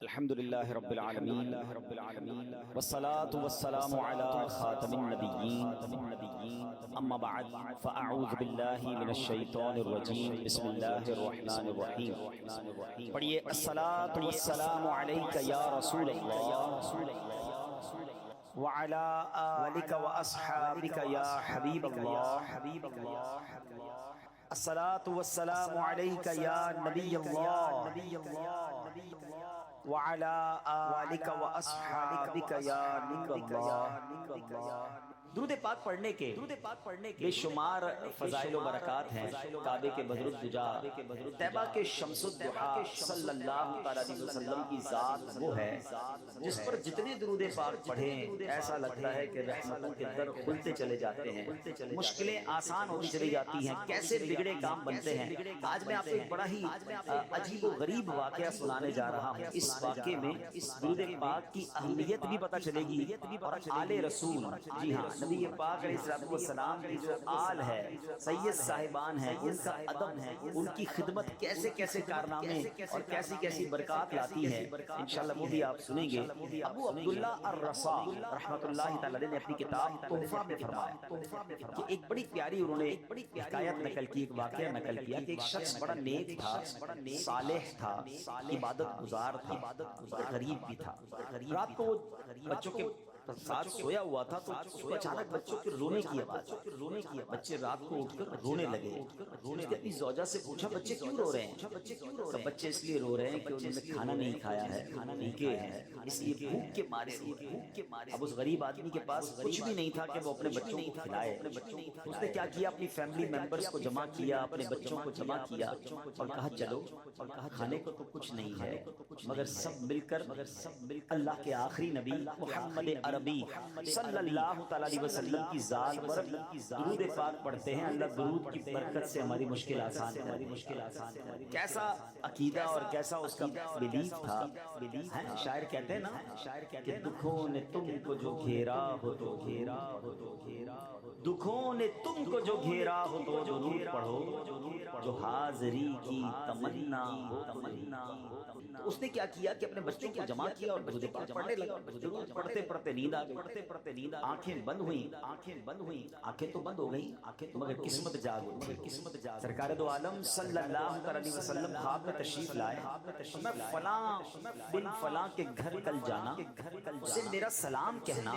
الحمد لله رب العالمين والصلاة والسلام على خاتم النبيين أما بعد فأعوذ بالله من الشيطان الرجيم بسم الله الرحمن الرحيم پڑھیے الصلاة والسلام عليك يا رسول الله وعلى آلك وأصحابك يا حبيب الله الصلاة والسلام عليك يا نبي الله وعلى آلك وأصحابك يا نبي الله درود پاک پڑھنے کے بے شمار فضائل و برکات ہیں۔ کعبے کے بدر الدجا، طیبہ کے شمس الضحیٰ صلی اللہ علیہ وسلم کی ذات وہ ہے جس پر جتنے درود پاک پڑھیں ایسا لگتا ہے کہ رحمتوں کے در کھلتے چلے جاتے ہیں، مشکلیں آسان ہوتی چلی جاتی ہیں، کیسے بگڑے کام بنتے ہیں۔ آج میں آپ کو ایک بڑا ہی عجیب و غریب واقعہ سنانے جا رہا ہوں۔ اس واقعے میں درود پاک کی اہمیت بھی پتہ چلے گی اور آل رسول، جی ہاں، نبی پاک علیہ السلام کی جو آل ہے، سید صاحبان ہیں، ان کا ادب ہے، ان کی خدمت کیسے کیسے کارنامے اور کیسی کیسی برکات لاتی ہے، انشاءاللہ وہ بھی آپ سنیں گے۔ ابو عبداللہ الرسا رحمۃ اللہ تعالی نے اپنی کتاب تحفہ میں فرمایا کہ ایک بڑی پیاری انہوں نے حکایت نقل کی، ایک واقعہ نقل کیا کہ ایک شخص بڑا نیک تھا، صالح تھا، عبادت گزار تھا، غریب بھی تھا۔ رات کو وہ بچوں کے ساتھ سویا ہوا تھا تو اس کو اچانک بچوں کے رونے کی آواز، بچے رات کو اٹھ کر رونے لگے۔ اس نے اپنی زوجہ سے پوچھا بچے کیوں رو رہے ہیں؟ بچے اس لیے رو رہے ہیں کہ انہوں نے کھانا نہیں کھایا ہے، بھوکے ہیں، اس لیے بھوک کے مارے۔ اب اس غریب آدمی کے پاس کچھ بھی نہیں تھا کہ وہ اپنے بچوں کو کھلائے۔ اس نے کیا کیا، اپنی فیملی ممبرز کو جمع کیا، اپنے بچوں کو جمع کیا اور کہا چلو کھانے کو تو کچھ نہیں ہے مگر سب مل کر اللہ کے آخری نبی محمد عربی صلی اللہ علیہ وسلم کی ذات پر درود پاک پڑھتے ہیں۔ اللہ درود کی برکت سے ہماری مشکل آسان کرے۔ کیسا عقیدہ اور کیسا اس کا بلیف تھا۔ شاعر کہتے ہیں نا کہ دکھوں نے تم کو جو گھیرا ہو تو دکھوں نے تم کو جو گھیرا ہو تو درود پڑھو، جو حاضری کی تمنا ہو۔ تو اس نے کیا کیا کہ اپنے بچوں کو جمع کیا اور درود پاک پڑھنے لگا۔ درود پڑھتے پڑھتے نیند آ گئی، آنکھیں بند ہوئیں، آنکھیں تو بند ہو گئیں مگر قسمت جاگ اٹھی۔ سرکار دو عالم صلی اللہ علیہ وسلم خواب میں تشریف لائے، میں فلاں بن فلاں کے گھر کل جانا، اسے میرا سلام کہنا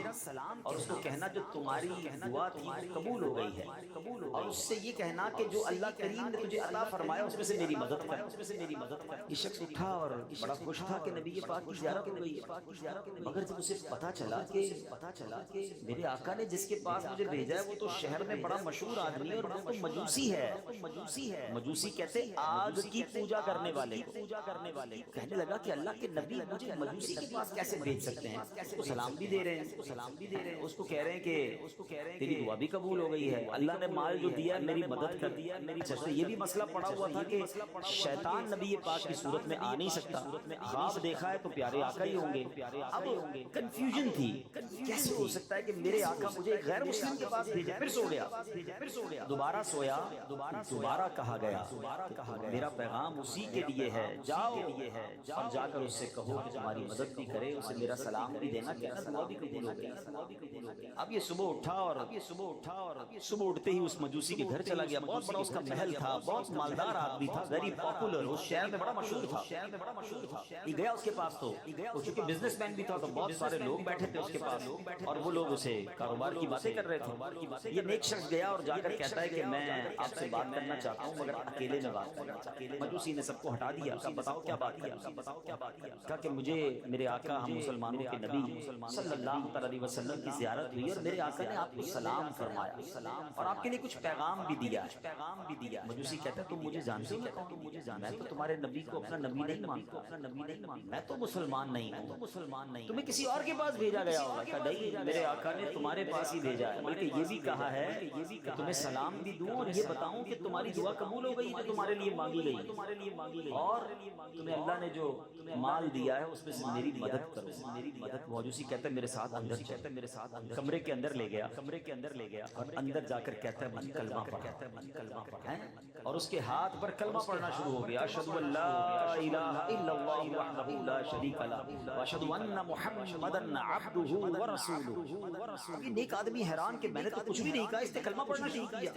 اور اس کو کہنا جو تمہاری دعا تھی وہ قبول ہو گئی ہے، اور اس سے یہ کہنا کہ جو اللہ کریم نے تجھے عطا فرمایا اس میں سے میری مدد کر۔ یہ شخص اٹھا اور بڑا خوش تھا کہ نبی پاک کی زیارت ہو گئی ہے، مگر جب اسے پتا چلا کہ میرے آقا نے جس کے پاس مجھے بھیجا ہے وہ تو شہر میں بڑا مشہور آدمی ہے اور وہ تو مجوسی ہے۔ مجوسی کہتے آگ کی پوجا کرنے والے کو۔ کہنے لگا کہ اللہ کے نبی مجھے مجوسی کے پاس کیسے بھیج سکتے ہیں؟ اس کو سلام بھی دے رہے ہیں، اس کو کہہ رہے ہیں کہ تیری دعا بھی قبول ہو گئی ہے، اللہ نے مال جو دیا میری مدد کر دیا۔ اچھا یہ بھی مسئلہ پڑا ہوا تھا کہ شیطان نبی پاک کی صورت میں آ نہیں سکتا، خواب دیکھا ہے تو پیارے آقا ہی ہوں گے۔ اب کنفیوژن تھی، کیسے ہو سکتا ہے کہ میرے آقا مجھے غیر مسلم کے پاس بھیجا؟ پھر سو گیا، دوبارہ سویا، دوبارہ کہا گیا میرا پیغام اسی کے لیے ہے، جاؤ اور جا کر اس سے کہو کہ تمہاری مدد بھی کرے، اسے میرا سلام بھی دینا، کہنا دعا بھی قبول ہو گئی۔ اب یہ صبح اٹھا اور صبح اٹھتے ہی اس مجوسی کے گھر چلا گیا۔ بہت بڑا اس کا محل تھا، بہت مالدار آدمی تھا، ویری پاپولر، اس شہر میں بڑا مشہور تھا۔ یہ گیا اس کے پاس تو چونکہ بزنس مین بھی تھا تو بہت سارے لوگ بیٹھے تھے اس کے پاس اور وہ لوگ اسے کاروبار کی باتیں کر رہے تھے۔ یہ نیک شخص گیا اور جا کر کہتا ہے کہ میں آپ سے بات کرنا چاہتا ہوں مگر اکیلے میں بات کرنا چاہتا ہوں۔ مجوسی نے سب کو ہٹا دیا، کہا بتاؤ کیا بات ہے؟ کہا کہ مجھے میرے آقا ہم مسلمانوں کے نبی صلی اللہ علیہ وسلم کی زیارت ہوئی اور میرے آقا نے آپ کو سلام فرمایا اور آپ کے لیے کچھ پیغام بھی دیا۔ مجوسی کہتا ہے تم مجھے جانتے ہو؟ میں تو تمہارے نبی کو اپنا نبی نہیں مانتا، میں تو مسلمان نہیں ہوں، تمہیں کسی اور کے پاس بھیجا گیا ہوگا۔ کہا نہیں، میرے آقا نے تمہارے پاس ہی بھیجا ہے، بلکہ یہ بھی کہا ہے کہ تمہیں سلام بھی دوں اور یہ بتاؤں کہ تمہاری دعا قبول ہو گئی جو تمہارے لیے مانگی گئی، اور تمہیں اللہ نے جو مال دیا ہے اس میں سے میری مدد کرو۔ مجوسی کہتا ہے میرے ساتھ اندر چل، کمرے کے اندر لے گیا اور اندر جا کر کہتا ہے من کلمہ پڑھا، اور اس کے ہاتھ پر کلمہ پڑھنا شروع ہو گیا، اشہد ان لا الہ الا الا اللہ وحدہ لا شریک لہ واشہد ان محمدا عبدہ ورسولہ۔ اب یہ نیک آدمی حیران کہ میں نے تو کچھ بھی نہیں کہا، اس نے کلمہ پڑھنا شروع کیا۔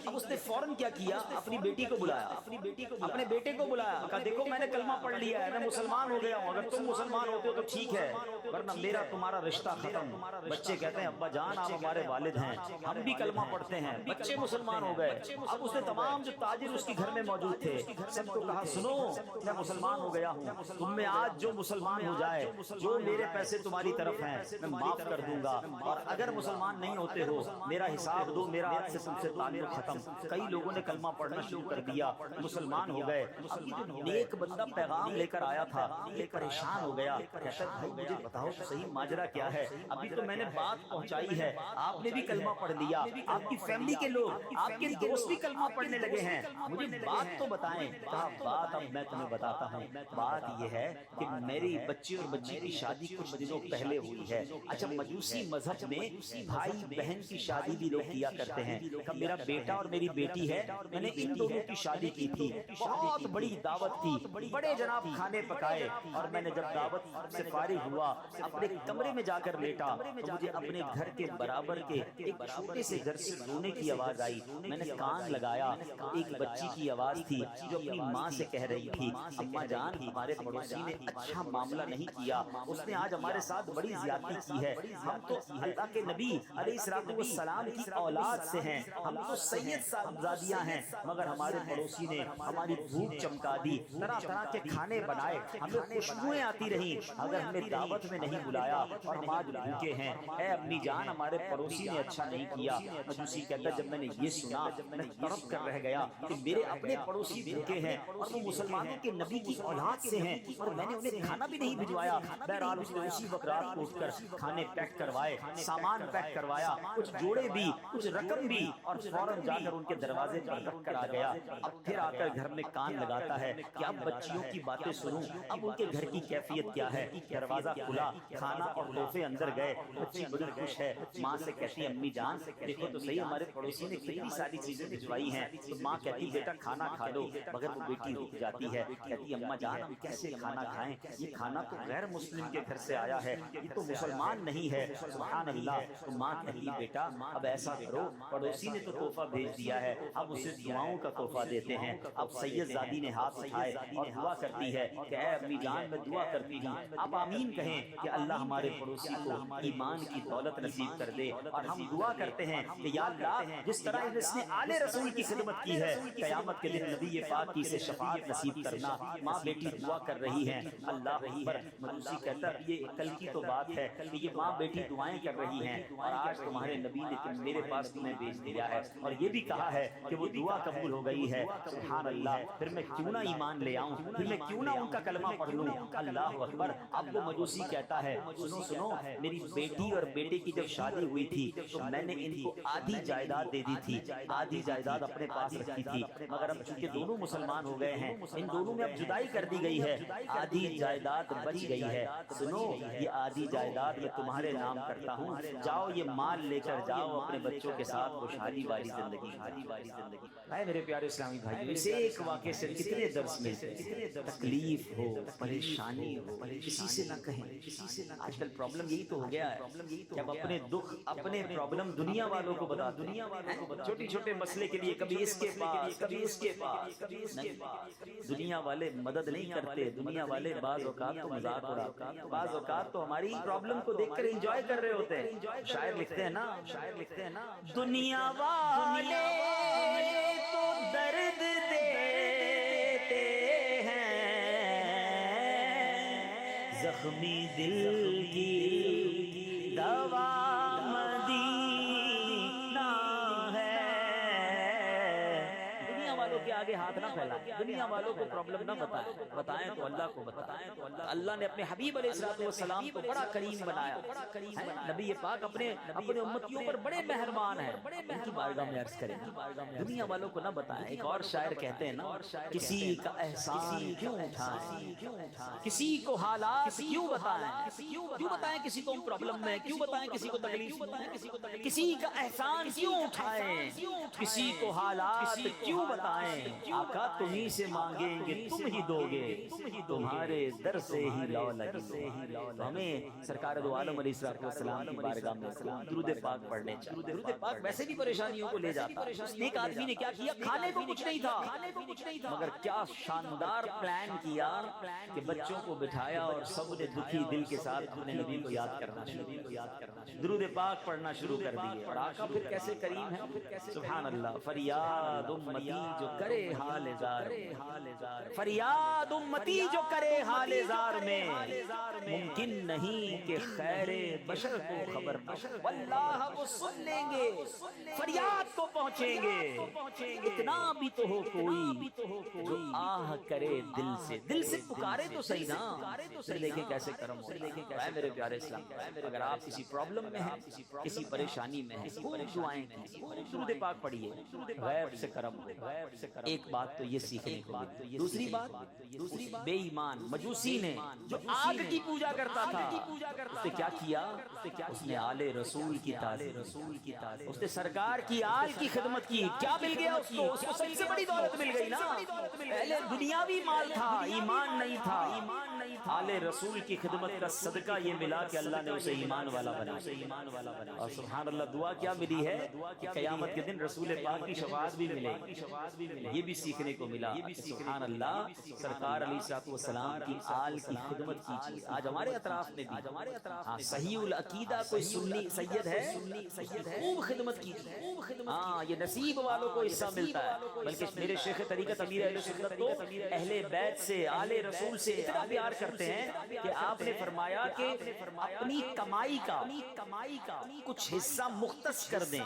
اب اس نے فوراً کیا کیا، اپنی بیٹی کو بلایا، اپنے بیٹے کو بلایا، کہا دیکھو میں نے کلمہ پڑھ لیا ہے، میں مسلمان ہو گیا ہوں، اگر تم مسلمان ہوتے ہو تو ٹھیک ہے ورنہ میرا تمہارا رشتہ ختم۔ بچے کہتے ہیں ابا جان آپ ہمارے والد ہیں، ہم بھی کلمہ پڑھتے ہیں، بچے مسلمان ہو گئے۔ اب اس نے تمام جو تاجر اس کے گھر میں موجود تھے سب کو کہا سنو میں مسلمان ہو گیا ہوں، تم میں آج جو مسلمان ہو جائے، جو میرے پیسے تمہاری طرف ہیں میں معاف کر دوں گا، اور اگر مسلمان نہیں ہوتے ہو میرا حساب دو، میرا آج سے تم سے تعلق ختم۔ کئی لوگوں نے کلمہ پڑھنا شروع کر دیا، مسلمان ہو گئے۔ اب یہ جو نیک بندہ پیغام لے کر آیا تھا یہ پریشان ہو گیا، کہتا بھائی مجھے بتاؤ تو صحیح ماجرا کیا ہے، ابھی تو میں نے بات پہنچائی ہے، آپ نے بھی کلمہ پڑھ لیا، آپ کی فیملی کے لوگ، آپ کے دوست بھی کلمہ پڑھنے لگے ہیں، مجھے بات تو بتائیں۔ کہا بات اب میں تمہیں بتاتا ہوں، بات یہ ہے کہ میری بچی اور بچی کی شادی کچھ دنوں پہلے ہوئی ہے۔ اچھا مجوسی مذہب میں بھائی بہن کی شادی بھی لوگ کیا کرتے ہیں، کہ میرا بیٹا اور میری بیٹی ہے، میں نے ان دونوں کی شادی کی تھی، بہت بڑی دعوت تھی، بڑے جناب کھانے پکائے، اور میں نے جب دعوت سے فارغ ہوا اپنے کمرے میں جا کر لیٹا تو مجھے اپنے گھر کے برابر کے ایک چھوٹے سے گھر سے رونے کی آواز آئی۔ میں نے کان لگایا، ایک بچی کی آواز تھی جو اپنی ماں سے کہہ رہی تھی اماں جان ہمارے پڑوسی نے اچھا معاملہ نہیں کیا، اس نے آج ہمارے ساتھ بڑی زیادتی کی ہے، ہم تو اللہ کے نبی علیہ السلام کی اولاد سے ہیں، ہم تو سید صاحبزادیاں ہیں، مگر ہمارے پڑوسی نے ہماری بھوک چمکا دی، طرح طرح کے کھانے بنائے، ہمیں خوشبوئیں آتی رہیں، اگر ہمیں دعوت میں نہیں بلایا اور ہم آج بھوکے ہیں، اے امی جان ہمارے پڑوسی نے اچھا نہیں کیا۔ مجوسی کہتا جب میں نے یہ سنا میں تڑپ کر رہ گیا کہ میرے اپنے پڑوسی بھوکے ہیں اور وہ مسلمانوں کے نبی کی اولاد سے ہیں اور میں نے انہیں کھانا بھی نہیں بھجوایا۔ بہرحال اس نے اسی وقت رات کو اٹھ کر کھانے پیک کروائے، سامان پیک کروایا، کچھ جوڑے بھی کچھ رقم بھی، اور فوراً جا کر ان کے دروازے پر رکھ کر آ گیا۔ اب پھر آ کر گھر میں کان لگاتا ہے کہ اب بچیوں کی باتیں سنوں، اب ان کے گھر کی کیفیت کیا ہے۔ دروازہ کھلا، کھانا اور تحفے اندر گئے، بچی بڑی خوش ہے، ماں سے کہتی ہے امی جان دیکھو تو صحیح ہمارے پڑوسی نے کتنی ساری چیزیں بھجوائی ہیں، تو ماں کہتی بیٹا کھانا کھا لو، مگر وہ بیٹی رک جاتی ہے، کہتی اماں جان ہم کیسے کھانا کھائیں، یہ کھانا تو غیر مسلم کے گھر سے آیا ہے، یہ تو مسلمان نہیں ہے، سبحان اللہ۔ تو ماں کہتی بیٹا اب ایسا کرو، پڑوسی نے تو تحفہ بھیج دیا ہے، اب اسے دعاؤں کا تحفہ دیتے ہیں۔ اب سید زادی نے ہاتھ اٹھائے اور دعا کرتی ہے کہ اے امی جان میں دعا کرتی ہوں آپ آمین کہیں کہ اللہ ہمارے پڑوسی کو ایمان کی دولت نصیب کر دے، اور ہم دعا کرتے ہیں کہ یا اللہ جس طرح اس نے آل رسول کی خدمت کی ہے قیامت کے دن نبی پاک کی سے شفاعت نصیب کرنا۔ ماں بیٹی دعا کر رہی ہیں، اللہ اکبر۔ مجوسی کہتا یہ کل کی تو بات ہے کہ یہ ماں بیٹی دعائیں کر رہی ہیں اور آج تمہارے نبی نے میرے پاس تمہیں بھیج دیا ہے، اور یہ بھی کہا ہے کہ وہ دعا قبول ہو گئی ہے، سبحان اللہ۔ پھر میں کیوں نہ ایمان لے آؤں، پھر میں کیوں نہ ان کا کلمہ پڑھ لوں، اللہ اکبر۔ اب وہ مجوسی کہتا ہے سنو سنو، میری بیٹی اور بیٹے کی جب شادی ہوئی تھی تو میں نے ان کو آدھی جائیداد دے دی تھی، آدھی جائیداد اپنے پاس رکھی تھی، مگر اب چونکہ دونوں مسلمان ہو گئے ہیں ان دونوں میں اب جدائی کر دی گئی ہے، آدھی جائیداد بچ گئی ہے، سنو یہ آدھی جائیداد میں تمہارے نام کرتا ہوں، جاؤ یہ مال لے کر جاؤ اپنے بچوں کے ساتھ خوشحالی والی زندگی۔ اے میرے پیارے اسلامی بھائیو، اس ایک واقعے سے کتنے درس ملتے ہیں، تکلیف ہو پریشانی ہو کسی سے نہ کہیں، کسی سے نہ۔ آج کل پرابلم یہی تو ہو گیا ہے کہ اب اپنے دکھ اپنے پرابلم دنیا والوں کو بتا، چھوٹی چھوٹے مسئلے کے لیے کبھی اس کے پاس کبھی اس کے پاس، نہیں دنیا والے مدد نہیں کرتے، دنیا والے بعض اوقات تو مذاق اڑاتے ہیں، بعض اوقات تو ہماری پرابلم کو دیکھ کر انجوائے کر رہے ہوتے ہیں۔ شاعر لکھتے ہیں نا دنیا والے تو درد دیتے ہیں، زخمی دل کی دوا مدینہ ہے۔ دنیا والوں کے آگے ہاتھ نہ پھیلائیں، دنیا والوں کو پرابلم نہ بتائیں تو اللہ کو بتائیں۔ اللہ نے اپنے حبیب علیہ السلام کو بڑا کریم بنایا، نبی پاک اپنے امتیوں پر بڑے مہربان ہیں، ان کی بارگاہ میں عرض کریں دنیا والوں کو نہ بتائیں۔ ایک اور شاعر کہتے ہیں نا کسی کا احسان کیوں اٹھائیں، کسی کو حالات کیوں بتائیں کسی کو پرابلم میں، کیوں بتائیں کسی کو تکلیف میں، کسی کا احسان کیوں اٹھائیں، کسی کو حالات کیوں بتائیں، آقا تمہیں سے مانگیں گے تم ہی دو گے تمہارے در سے ہی لو لگے ہمیں سرکار دو عالم علیہ السلام کی بارگاہ میں درود پاک پڑھنے چاہیے درود پاک ویسے بھی پریشانیوں کو لے جاتا ہے ایک آدمی نے کیا کیا کھانے کو کچھ نہیں تھا مگر کیا شاندار پلان کیا کہ بچوں کو بٹھایا اور سب نے دکھی دل کے ساتھ اپنے نبی کو یاد کرنا درود پاک پڑھنا شروع کر دیے اور آقا پھر کیسے کریم ہے سبحان اللہ فریاد امتی جو کرے حال زار فریاد امتی جو کرے حال زار میں ممکن نہیں کہ خیر بشر کو خبر واللہ وہ سن لیں گے فریاد کو پہنچیں گے اتنا بھی تو ہو کوئی جو آہ کرے دل سے پکارے تو صحیح نا پھر دیکھیں کیسے کرم ہو اے میرے پیارے اسلام اگر آپ کسی پرابلم میں ہیں کسی پریشانی میں ہیں خوب دعائیں کیجیے درود پاک پڑھیے غیب سے کرم ہو ایک بات تو یہ سیکھنے کو ملی دوسری بات بے ایمان مجوسی نے جو آگ کی پوجا کرتا تھا اس نے کیا کیا اس نے آل رسول کی تعظیم اس نے سرکار کی آل کی خدمت کی کیا مل گیا اس کو سب سے بڑی دولت مل گئی نا پہلے دنیاوی مال تھا ایمان نہیں تھا آل رسول کی خدمت کا صدقہ یہ ملا کہ اللہ نے اسے ایمان والا بنا اور سبحان اللہ دعا کیا ملی ہے کہ قیامت کے دن رسول پاک کی شفاعت بھی ملے یہ بھی سیکھنے کو ملا سبحان اللہ سرکار علیہ الصلوۃ والسلام کی آل کی خدمت کیجیے آج ہمارے اطراف میں بھی صحیح العقیدہ کوئی سنی سید ہے خوب خدمت کیجیے ہاں یہ نصیب والوں کو حصہ ملتا ہے بلکہ میرے شیخ طریقت امیر اہل سنت تو اہل بیت سے آل رسول سے اتنا پیار کرتے ہیں کہ آپ نے فرمایا کہ اپنی کمائی کا کچھ حصہ مختص کر دیں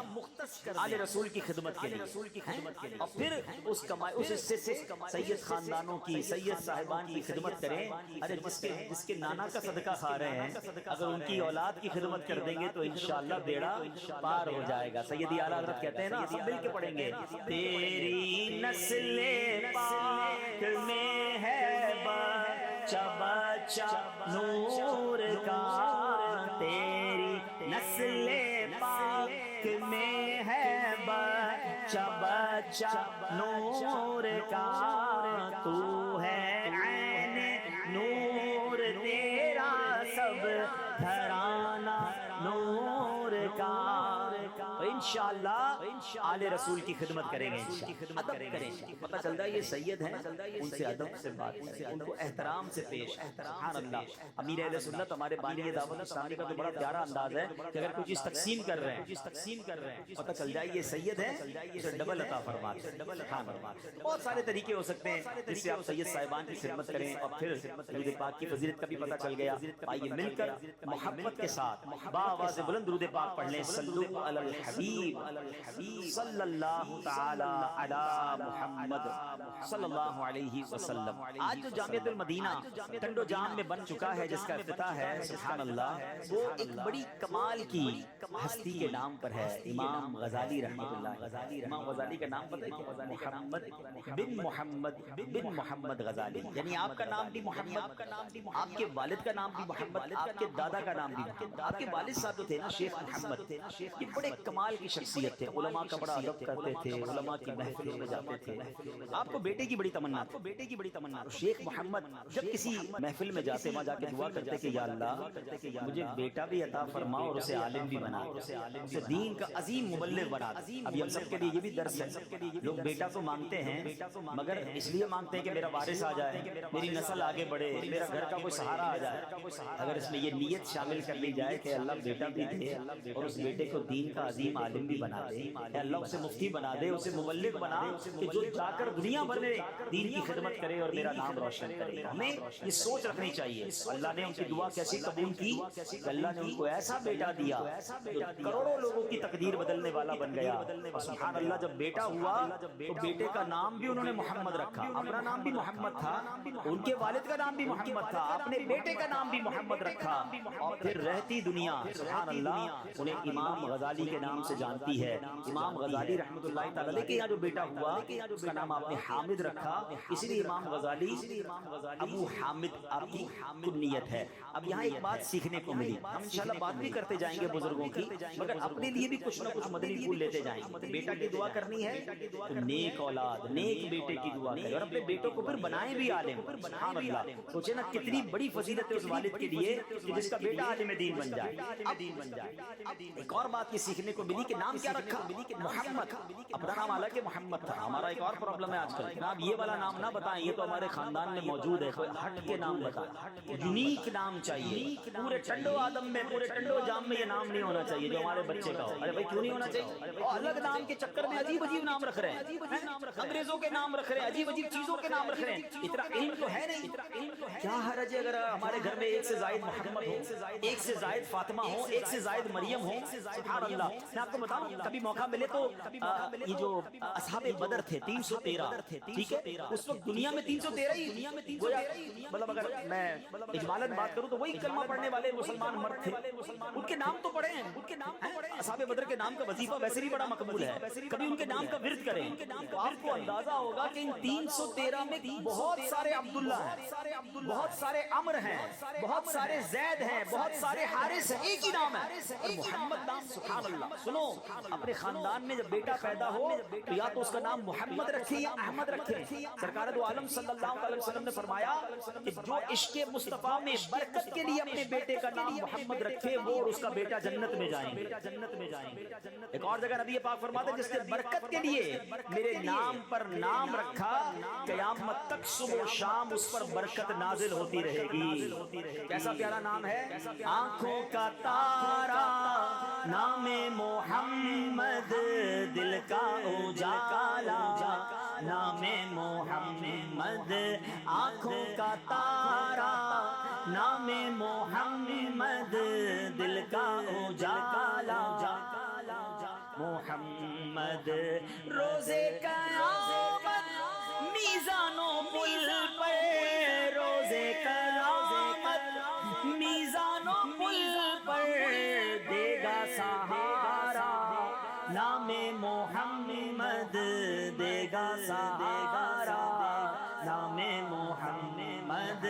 آل رسول کی خدمت کے لیے اور پھر اس کمائی اس حصے سے سید خاندانوں کی سید صاحبان کی خدمت کریں ارے جس کے نانا کا صدقہ کھا رہے ہیں اگر ان کی اولاد کی خدمت کر دیں گے تو انشاءاللہ بیڑا پار ہو جائے گا سیدی اعلیٰ حضرت کہتے ہیں نا سب مل کے پڑھیں گے تیری نسل پاک میں ہے بچہ بچہ نور کا تیری نسل پاک میں ہے بچہ بچہ نور کا تو ہے عین نور تیرا سب گھرانہ نور کا تو انشاءاللہ آل رسول کی خدمت کریں گے ادب کریں پتہ چلتا ہے یہ سید ہیں ان سے ادب سے بات کریں ان کو احترام سے پیش سبحان اللہ امیر اہل سنت ہمارے بانی دعوت اسلامی کا تو بڑا پیارا انداز ہے کہ اگر کوئی چیز تقسیم کر رہے ہیں پتہ چل جائے یہ سید ہیں اسے ڈبل عطا فرماتے ہیں بہت سارے طریقے ہو سکتے ہیں جس سے آپ سید صاحبان کی خدمت کریں اور پھر درود پاک کی فضیلت کا بھی پتہ چل گیا آئیے مل کر محبت کے ساتھ باآواز بلند درود پاک پڑھ لیں صلو علی الحبیب صلی اللہ تعالی علی محمد صلی اللہ علیہ وسلم آج جو جامعۃ المدینہ ٹنڈو جام میں بن چکا ہے جس کا افتتاح ہے سبحان اللہ وہ ایک بڑی کمال کی ہستی کے نام پر ہے امام غزالی رحمۃ اللہ امام غزالی کا نام پتہ ہے محمد بن محمد غزالی یعنی آپ کا نام بھی محمد آپ کے والد کا نام بھی محمد آپ کے دادا کا نام بھی محمد آپ کے والد صاحب جو تھے نا شیخ محمد یہ بڑے کمال کی شخصیت تھے علماء کا بڑا ادب کرتے تھے علماء کی محفلوں میں جاتے تھے آپ کو بیٹے کی بڑی تمنا تھی شیخ محمد جب کسی محفل میں جاتے وہاں جا کے دعا کرتے کہ یا اللہ مجھے بیٹا بھی عطا فرما اور اسے عالم بھی بنا اسے دین کا عظیم مبلغ بنا ابھی ہم سب کے لیے یہ بھی درس ہے لوگ بیٹا تو مانگتے ہیں مگر اس لیے مانگتے ہیں کہ میرا وارث آ جائے میری نسل آگے بڑھے میرا گھر کا کوئی سہارا آ جائے اگر اس میں یہ نیت شامل کر لی جائے کہ اللہ بیٹا بھی دے اور اس بیٹے کو دین کا عظیم عالم بھی بنا دے اللہ اسے مفتی بنا دے اسے مبلغ بنا کہ جو جا کر دنیا بھر میں دین کی خدمت کرے اور میرا نام روشن کرے ہمیں یہ سوچ رکھنی چاہیے اللہ نے ان کی دعا کیسے قبول کی اللہ نے ان کو ایسا بیٹا دیا جو کروڑوں لوگوں کی تقدیر بدلنے والا بن گیا سبحان اللہ جب بیٹا ہوا تو بیٹے کا نام بھی انہوں نے محمد رکھا اپنا نام بھی محمد تھا ان کے والد کا نام بھی محمد تھا اپنے بیٹے کا نام بھی محمد رکھا اور پھر رہتی دنیا سبحان اللہ انہیں امام غزالی کے نام سے جانتی ہے. امام غزالی رحمۃ اللہ تعالی علیہ کے یہاں جو بیٹا ہوا اس کا نام آپ نے حامد رکھا، اسی لیے امام غزالی ابو حامد آپ کی کنیت ہے. اب یہاں ایک بات سیکھنے کو ملی، ہم انشاءاللہ بات بھی کرتے جائیں گے بزرگوں کی، مگر اپنے لیے بھی کچھ نہ کچھ مدنی پھول لیتے جائیں گے. بیٹا کی دعا کرنی ہے تو نیک اولاد، نیک بیٹے کی دعا کریں، اور اپنے بیٹوں کو پھر بنائیں بھی عالم. سبحان اللہ، سوچے نا کتنی بڑی فضیلت ہے اس والد کے لیے کہ جس کا بیٹا عالم دین بن جائے. ایک اور بات یہ سیکھنے کو ملی کہ نام کیا رکھا؟ محمد. اپنا نام حالانکہ محمد تھا. ہمارا ایک اور پرابلم ہے آج کل کہ آپ یہ والا نام نہ بتائیں، یہ تو ہمارے خاندان میں موجود ہے، کوئی ہٹ کے نام بتائیں، یونیک نام چاہیے. پورے ٹنڈو آدم میں، پورے ٹنڈو جام میں یہ نام نہیں ہونا چاہیے جو ہمارے بچے کا ہو. ارے بھائی کیوں نہیں ہونا چاہیے؟ اور الگ نام کے چکر میں عجیب عجیب نام رکھ رہے ہیں، انگریزوں کے نام رکھ رہے ہیں، عجیب عجیب چیزوں کے نام رکھ رہے ہیں. اتنا علم تو ہے نہیں. کیا حرج ہے اگر ہمارے گھر میں ایک سے زائد محمد ہو، ایک سے زائد فاطمہ ہو، ایک سے زائد مریم ہو. سبحان اللہ. میں آپ کو بتاؤں کبھی موقع ملے تو یہ جو اصحاب بدر تھے 313، ٹھیک ہے، اس وقت دنیا میں 313 ہی، مطلب اگر میں اجمالاً بات کروں تو وہی کلمہ پڑھنے والے مسلمان مرد تھے. ان کے نام تو پڑھے ہیں، اصحاب بدر کے نام کا وظیفہ ویسے بھی بڑا مقبول ہے، کبھی ان کے نام کا ورد کریں تو آپ کو اندازہ ہوگا کہ ان 313 میں بہت سارے عبداللہ ہیں، بہت سارے عمر ہیں، بہت سارے زید ہیں، بہت سارے حارث ہیں. ایک ہی نام ہے اور محمد نام. سبحان اللہ. سنو، اپنے خاندان میں جب بیٹا پیدا ہو تو یا تو اس کا نام محمد رکھے یا احمد رکھے. سرکار دو عالم صلی اللہ علیہ وسلم نے فرمایا کہ جو عشق مصطفیٰ میں برکت کے لیے اپنے بیٹے کا نام محمد رکھے وہ اور اس کا بیٹا جنت میں جائیں گے. ایک اور جگہ نبی پاک فرماتے ہیں جس نے برکت کے لیے میرے نام پر نام رکھا قیامت تک صبح و شام اس پر برکت نازل ہوتی رہے گی. کیسا پیارا نام ہے. آنکھوں کا تارا نام محمد، دل کا اجالا نام محمد. آنکھوں کا تارا نام محمد، دل کا اجالا محمد. روزے قیامت میزان و پل پر، روزے قیامت میزان و پل پر دے گا سہارا نام محمد، دے گا سہارا نام محمد.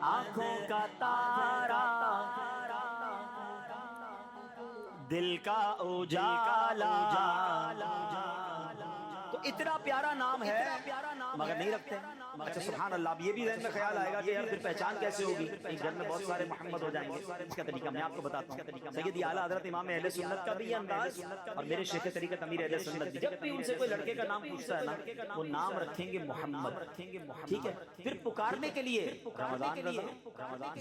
آنکھوں کا تارا دل کا اجالا. تو اتنا پیارا نام ہے مگر نہیں رکھتے. اچھا سبحان اللہ. اب یہ بھی ذہن میں خیال آئے گا کہ یار پھر پہچان کیسے ہوگی؟ ایک گھر میں بہت سارے محمد ہو جائیں گے. اس کا طریقہ میں آپ کو بتاتا ہوں. سیدی اعلیٰ حضرت امام اہل سنت کا بھی یہ انداز اور میرے شیخ طریقت امیر اہل سنت بھی، جب بھی ان سے کوئی لڑکے کا نام پوچھتا ہے نا وہ نام رکھیں گے محمد. ٹھیک ہے. پھر پکارنے کے لیے رمضان رضا،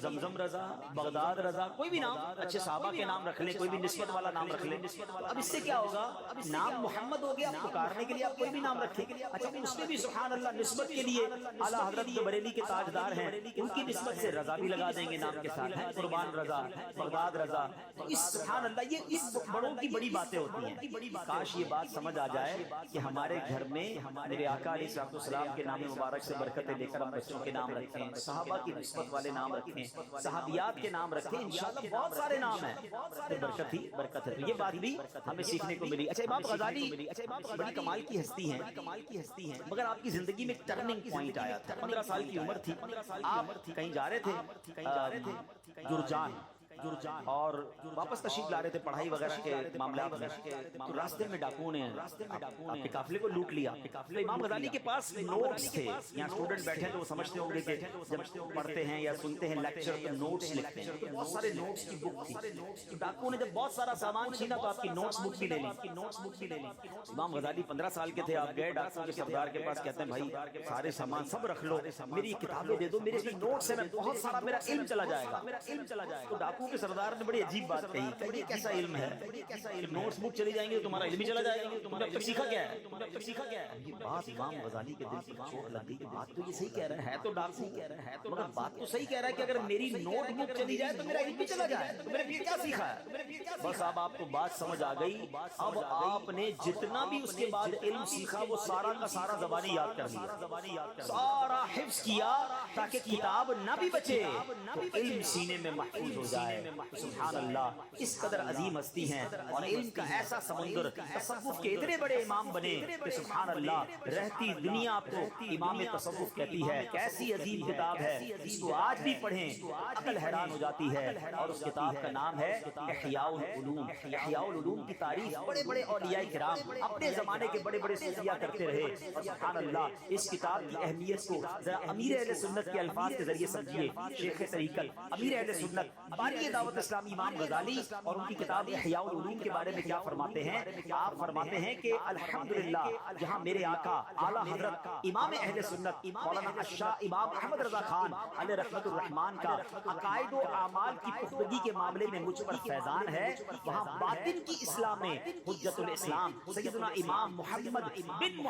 زمزم رضا، بغداد رضا، کوئی بھی نام، اچھے صحابہ کے نام رکھ لیں، کوئی بھی نسبت والا نام رکھ لیں. اب اس سے کیا ہوگا؟ نام محمد ہو گیا، پکارنے کے لیے آپ کوئی بھی نام رکھیں. اچھا اس میں بھی سبحان اللہ نسبت کے لیے اعلیٰ حضرت جو بریلی کے تاجدار ہیں ان کی نسبت سے رضا بھی لگا دیں گے نام کے ساتھ. قربان رضا، بغداد رضا. اس سبحان اللہ یہ اس بڑوں کی بڑی باتیں ہوتی ہیں. کاش یہ بات سمجھ آ جائے کہ ہمارے گھر میں میرے آقا علیہ الصلوۃ والسلام کے نام مبارک سے برکتیں لے کر ہم بچوں کے نام رکھیں، صحابہ کی نسبت والے نام رکھیں، صحابیات کے نام رکھیں. انشاءاللہ بہت سارے نام ہیں، برکت ہی برکت ہے. تو یہ بات بھی ہمیں سیکھنے کو ملی. اچھا امام غزالی بڑی کمال کی ہستی ہیں، مگر آپ کی زندگی میں ٹرننگ پوائنٹ آیا تھا. 15 سال کی عمر تھی، آپ کہیں جا رہے تھے جرجان اور واپس تشریف لا رہے تھے پڑھائی وغیرہ کے معاملات میں. تو راستے میں ڈاکوؤں نے آپ کے قافلے کو لوٹ لیا. تو امام غزالی کے پاس نوٹس تھے. یہاں اسٹوڈنٹ بیٹھے ہیں تو وہ سمجھتے ہوں گے کہ جب پڑھتے ہیں یا سنتے ہیں لیکچر تو نوٹس لکھتے ہیں. تو بہت سارے نوٹس کی بک تھی. ڈاکوؤں نے جب بہت سارا سامان چھینا تو آپ کی نوٹس بک بھی لے لی. امام غزالی 15 سال کے تھے. آپ گئے ڈاکوؤں کے سردار کے پاس، کہتے ہیں بھائی سارے سامان سب رکھ لو، میری کتابیں دے دو، میرے نوٹس ہیں، میں بہت سارا میرا علم چلا جائے گا. تو ڈاکوؤں کے سردار نے بڑی عجیب بات کہی کہ یہ کیسا علم ہے کہ نوٹس بک چلی جائیں گے تو تمہارا علم ہی چلا جائے گا. تم نے اب تک سیکھا کیا ہے؟ یہ بات امام غزالی کے دل پر چوٹ لگ گئی. بات تو یہ صحیح کہہ رہا ہے تو ڈاکو مگر بات تو صحیح کہہ رہا ہے کہ اگر میری نوٹ بک چلی جائے تو میرا علم بھی چلا جائے. تو میں نے کیا سیکھا ہے؟ بس اب آپ کو بات سمجھ آ گئی. اب آپ نے جتنا بھی اس کے بعد علم سیکھا وہ سارا کا سارا زبانی یاد کر لیا، سارا حفظ کیا تاکہ کتاب نہ بھی بچے تو علم سینے میں محفوظ ہو جائے. سبحان اللہ، اس قدر عظیم ہستی ہیں اور علم کا ایسا سمندر، تصوف کے اتنے بڑے امام بنے کہ سبحان اللہ رہتی دنیا کو امام تصوف کہتی ہے. کیسی عظیم کتاب ہے، اس کو آج بھی پڑھیں عقل حیران ہو جاتی ہے. اور اس کتاب کا نام ہے احیاء العلوم. احیاء العلوم کی تعریف بڑے بڑے اولیاء کرام اپنے زمانے کے بڑے بڑے صوفیاء کرتے رہے. اور سبحان اللہ اس کتاب کی اہمیت کو ذرا امیر اہل سنت کے الفاظ کے ذریعے سمجھیے. شیخ طریقت امیر اہل سنت بانی دعوت اسلامی امام غزالی اور ان کی کتاب احیاء العلوم کے بارے میں کیا فرماتے ہیں. آپ فرماتے ہیں کہ الحمدللہ جہاں میرے آقا اعلیٰ حضرت امام اہل سنت مولانا الشاہ امام احمد رضا خان علیہ رحمت الرحمان کا عقائد و اعمال کی پختگی کے معاملے میں مجھ پر فیضان ہے، وہاں باطن کی اسلام میں حجت الاسلام سیدنا امام محمد بن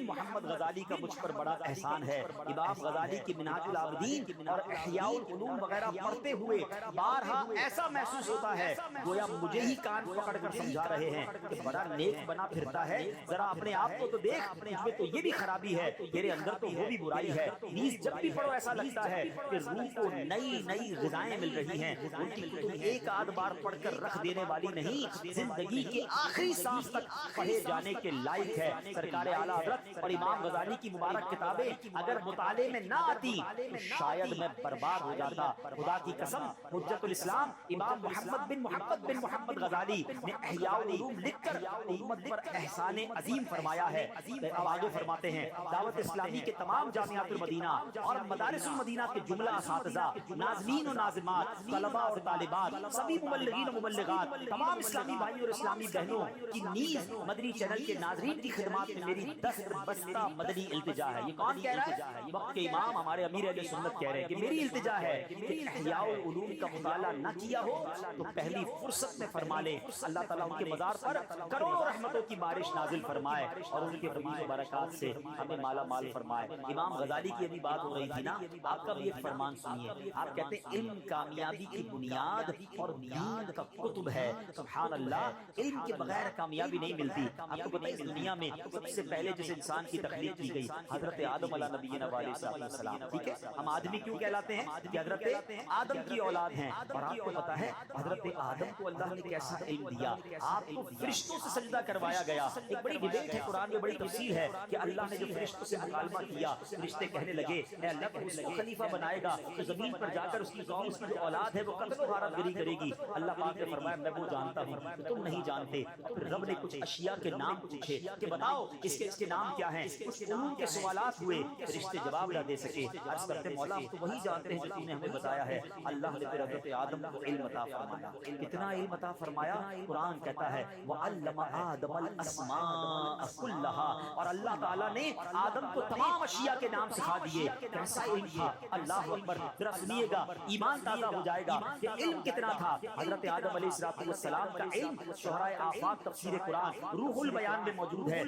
محمد غزالی کا مجھ پر بڑا احسان ہے. امام غزالی کی منہاج العابدین اور احیاء العلوم وغیرہ پڑھتے ہوئے بارہا ایسا محسوس ہوتا ہے گویا مجھے ہی کان پکڑ کر سمجھا رہے ہیں کہ بڑا نیک بنا پھرتا ہے، ذرا اپنے آپ کو تو دیکھ، مجھ میں تو یہ بھی خرابی ہے، تیرے اندر تو وہ بھی برائی ہے. نیز جب بھی پڑھو ایسا لگتا ہے کہ روح کو نئی نئی غذائیں مل رہی ہیں. ان کی کتب ایک آدھ بار پڑھ کر رکھ دینے والی نہیں، زندگی کے آخری سانس تک پڑھے جانے کے لائق ہے. سرکار اعلیٰ حضرت اور امام غزالی کی مبارک کتابیں اگر مطالعے میں نہ آتی تو شاید میں برباد ہو جاتا. خدا کی قسم حجت الاسلام امام محمد بن محمد غزالی نے احیاء العلوم لکھ کر امت پر احسان عظیم فرمایا ہے. اب آگے فرماتے ہیں دعوت اسلامی کے تمام جامعات المدینہ اور مدارس المدینہ کے جملہ اساتذہ، ناظمین و ناظمات، طلباء اور طالبات، سبھی مبلغین و مبلغات، تمام اسلامی بھائی اور اسلامی بہنوں کی نیز مدنی چینل کے ناظرین کی خدمات میں میری دست بستہ مدنی التجا ہے. یہ کون کہہ رہا ہے؟ وقت کے امام ہمارے امیر اہل سنت کہہ رہے ہیں کہ میری التجا ہے کہ احیاء العلوم کا مطالعہ نہ کیا ہو تو پہلی فرصت میں فرما لے. اللہ تعالیٰ ان کے مزار پر کروڑوں رحمتوں کی بارش نازل فرمائے اور ان کے فضیل و برکات سے ہمیں مالا مال فرمائے. امام غزالی کی ابھی بات ہو رہی تھی نا، آپ کا بھی ایک فرمان سنیے. آپ کہتے ہیں علم کامیابی کی بنیاد اور دین کا قطب ہے. سبحان اللہ، علم کے بغیر کامیابی نہیں ملتی. آپ کو پتہ ہے اس دنیا میں سب سے پہلے جس انسان کی تخلیق کی گئی حضرت آدم علیہ نبینا علیہ السلام. ٹھیک ہے، ہم آدمی کیوں کہلاتے ہیں کہ حضرت آدم کی اولاد ہیں. اور آپ کو پتہ ہے حضرت آدم کو اللہ نے کیسا علم دیا، آپ کو فرشتوں سے سجدہ کروایا گیا. ایک بڑی ڈبیٹ ہے قرآن میں، بڑی تفصیل ہے کہ اللہ نے جو فرشتوں سے مکالمہ کیا، فرشتے کہنے لگے اے اللہ کو اس کو خلیفہ بنائے گا تو زمین پر جا کر اس کی قوم، اس کی جو اولاد ہے وہ قتل و غارت گری کرے گی. اللہ پاک نے فرمایا میں وہ جانتا ہوں تم نہیں جانتے. پھر رب نے کچھ اشیاء کے نام پوچھے کہ بتاؤ اس کے نام کیا ہیں. کچھ علوم کے سوالات ہوئے، فرشتے جواب نہ دے سکے. عرض کرتے مولا ہم تو وہی جانتے ہیں جو تم نے ہمیں بتایا ہے. اللہ نے پھر حضرت آدم کو علم عطا فرمایا. کتنا علم عطا فرمایا؟ قرآن کہتا ہے وَعَلَّمَ آدَمَ الْأَسْمَاءَ كُلَّهَا، اور اللہ تعالیٰ نے آدم کو تمام اشیاء کے نام سکھا دیے. کیسا علم تھا؟ اللہ اکبر، ذرا سنیے گا ایمان تازہ ہو جائے گا کہ علم کتنا تھا. حضرت آدم علیہ السلام کا علم شہرائے آفاق تفسیر قرآن روح البیان میں موجود ہے.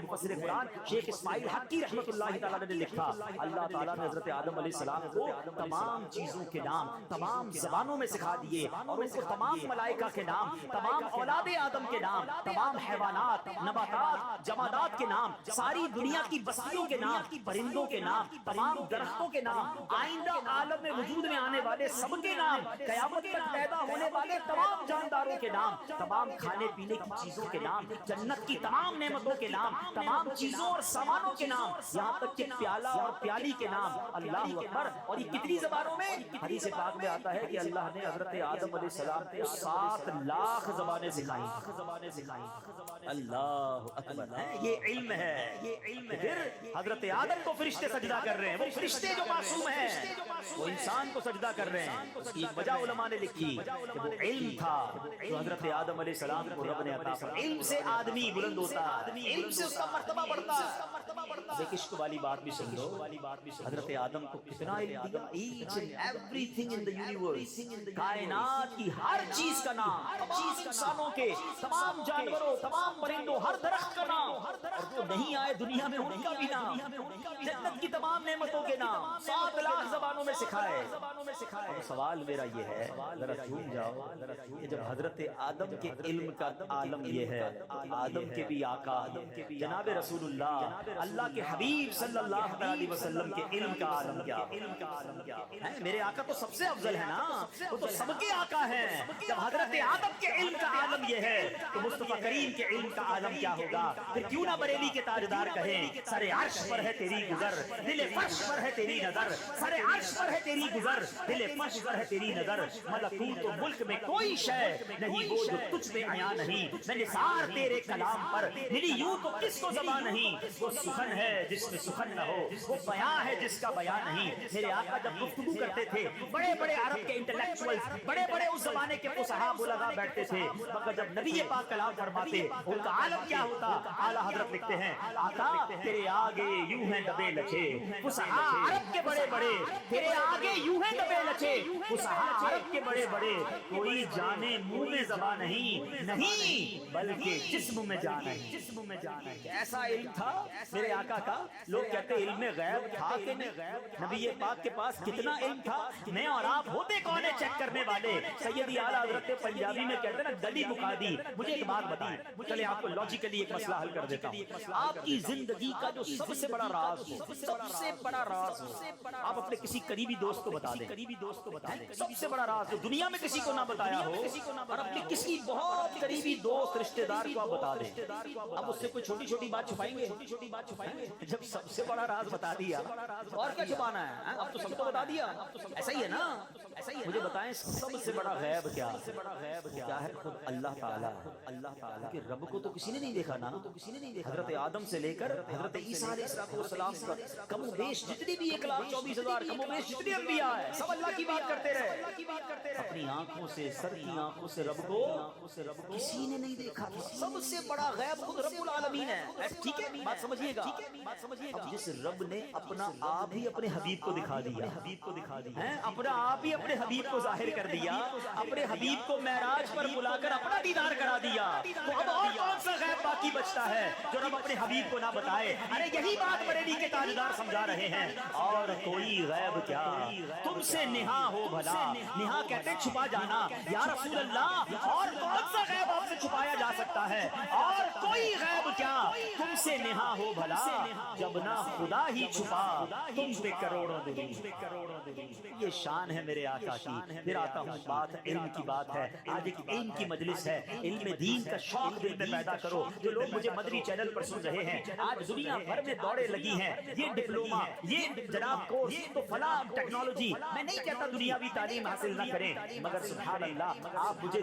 مفسر قرآن شیخ اسماعیل حقی رحمۃ اللہ تعالیٰ نے لکھا اللہ تعالیٰ نے حضرت آدم علیہ السلام کو تمام چیزوں کے نام تمام زبانوں میں سکھا دیے اور ان کو تمام ملائکہ کے نام، تمام اولاد آدم کے نام، تمام حیوانات، نباتات، جمادات کے نام، ساری دنیا کی بستیوں کے نام، پرندوں کے نام، تمام درختوں کے نام، آئندہ عالم میں وجود میں آنے والے سب کے نام، قیامت تک پیدا ہونے والے تمام جانداروں کے نام، تمام کھانے پینے کی چیزوں کے نام، جنت کی تمام نعمتوں کے نام، تمام چیزوں اور سامانوں کے نام، یہاں تک کہ پیالہ اور پیالی کے نام. اللہ اکبر. اور یہ کتنی زبانوں میں؟ حدیث پاک میں آتا ہے کہ اللہ نے حضرت آدم علیہ السلام کو 7 لاکھ زبانیں سکھائیں. اللہ اکبر. یہ علم ہے، یہ علم ہے. پھر حضرت آدم کو فرشتے سجدہ کر رہے ہیں. وہ فرشتے جو معصوم ہیں وہ انسان کو سجدہ کر رہے ہیں. اس کی وجہ علماء نے لکھی کہ وہ علم تھا جو حضرت آدم علیہ السلام کو رب نے عطا فرمایا. علم سے آدمی بلند ہوتا ہے، علم سے اس کا مرتبہ بڑھتا ہے. اب ایک عشق والی بات بھی سن لو. حضرت آدم کو کتنا علم دیا. Each and every thing in the universe, کائنات کی ہر چیز کا نام، تمام انسانوں کے، تمام جانوروں، تمام پرندوں، ہر درخت کا نام، اور جو نہیں آئے دنیا میں ان کا بھی نام، جنت کی تمام نعمتوں کے نام 7 لاکھ زبانوں میں سکھائے. اب سوال میرا یہ ہے، ذرا جھوم جاؤ کہ جب حضرت آدم کے علم کا عالم یہ ہے، آدم کے بھی آقا جناب رسول اللہ، اللہ کے حبیب صلی اللہ علیہ وسلم کے علم کا عالم کیا ہے؟ میرے آقا تو سب سے افضل ہے نا. وہ تو سب کے آقا ہیں. جب حضرت آدم کے علم کا عالم یہ ہے تو مصطفیٰ کریم کے علم کا عالم کیا ہوگا؟ پھر کیوں نہ بریلی کے تاجدار کہیں سر عرش پر ہے تیری گزر دل فرش پر ہے تیری نظر، سر عرش پر ہے تیری گزر دل فرش پر ہے تیری نظر، ملکوت و ملک میں کوئی شے نہیں وہ جو تجھ میں عیاں نہیں، میں نثار تیرے کلام پر ملی یوں تو کس کو زبان نہیں، وہ سخن ہے جس میں سخن نہ ہو، وہ بیاں ہے جس کا بیاں نہیں. میرے آقا جب گفتگو کرتے تھے بڑے بڑے عرب کے انٹلیکچوئلز، بڑے بڑے اس زمانے کے فصحاء بلغاء بیٹھتے تھے، مگر جب نبی پاک کلام فرماتے ان کا عالم کیا ہوتا؟ اعلیٰ حضرت لکھتے ہیں آقا تیرے آگے یوں ہیں دبے لچے، فصحاء عرب کے بڑے بڑے تیرے آگے یوں ہیں دبے لچے، فصحاء عرب کے بڑے بڑے کوئی جانے منہ میں زبان نہیں بلکہ جسم میں جانا ہے، جسم میں جانا ہے. ایسا علم تھا میرے آقا کا. لوگ کہتے علم غیب تھا کہ نہیں؟ نبی پاک کے پاس کتنا علم تھا. میں اور آپ ہوتے کون ہیں چیک کرنے والے؟ سیدی اعلیٰ حضرت پنجابی میں کہتے ہیں نا گلی مکا دی. مجھے ایک بات بتائیں، چلے آپ کو لاجیکلی ایک مسئلہ حل کر دیتا ہوں. آپ کی زندگی کا جو سب سے بڑا راز ہو، سب سے بڑا راز ہو، آپ اپنے کسی قریبی دوست کو بتا دیں. قریبی دوست کو بتا دیں سب سے بڑا راز جو دنیا میں کسی کو نہ بتایا ہو، اور اپنے کسی بہت قریبی دوست رشتے دار کو آپ بتا دیں. اب اس سے کوئی چھوٹی چھوٹی بات چھپائیں گے؟ جب سب سے بڑا راز بتا دیا اور کیا چھپانا ہے؟ اب تو سب کو بتا دیا. ایسا ہی ہے نا؟ مجھے بتائیں سب سے بڑا غیب کیا ہے؟ خود اللہ تعالیٰ. اللہ تعالیٰ کہ رب کو تو کسی نے نہیں دیکھا نا. حضرت آدم سے لے کر حضرت عیسیٰ علیہ السلام کا کم و بیش جتنی بھی 1,24,000 کم و بیش جتنے انبیاء ہیں سب اللہ کی بات کرتے رہے. اپنی آنکھوں سے، سر کی آنکھوں سے رب کو کسی نے نہیں دیکھا. سب سے بڑا غیب خود رب العالمین ہے. ٹھیک ہے بات سمجھیے گا. اب جس رب نے اپنا آپ ہی اپنے حبیب کو دکھا دیا، اپنا آپ ہی اپنے حبیب کو ظاہر کر دیا، اپنے حبیب کو معراج پر بلا کر اپنا دیدار کرا دیا، تو اب اور کون سا غیب باقی بچتا ہے جو رب اپنے حبیب کو نہ بتائے؟ ارے یہی بات بریلی کے تاجدار سمجھا رہے ہیں. اور کوئی غیب کیا تم سے نہا ہو بھلا. نہا کہتے چھپا جانا. یا رسول اللہ اور کون سا غیب آپ سے چھپایا جا سکتا ہے؟ اور کوئی غیب کیا تم سے نہا ہو بھلا، جب نہ خدا ہی چھپا تم پہ کروڑوں دلیل. یہ شان ہے میرے آقا کی. پھر آتا ہوں بات علم کی بات ہے. آج ایک علم کی مجلس ہے. علم دین کا شوق دل میں پیدا کرو. جو لوگ مجھے مدری چینل پر سن رہے ہیں، آج دنیا بھر میں دوڑیں لگی ہیں، یہ ڈپلوما، یہ جناب کورس، تو فلاں ٹیکنالوجی. میں نہیں کہتا دنیاوی تعلیم حاصل نہ کریں، مگر سبحان اللہ آپ مجھے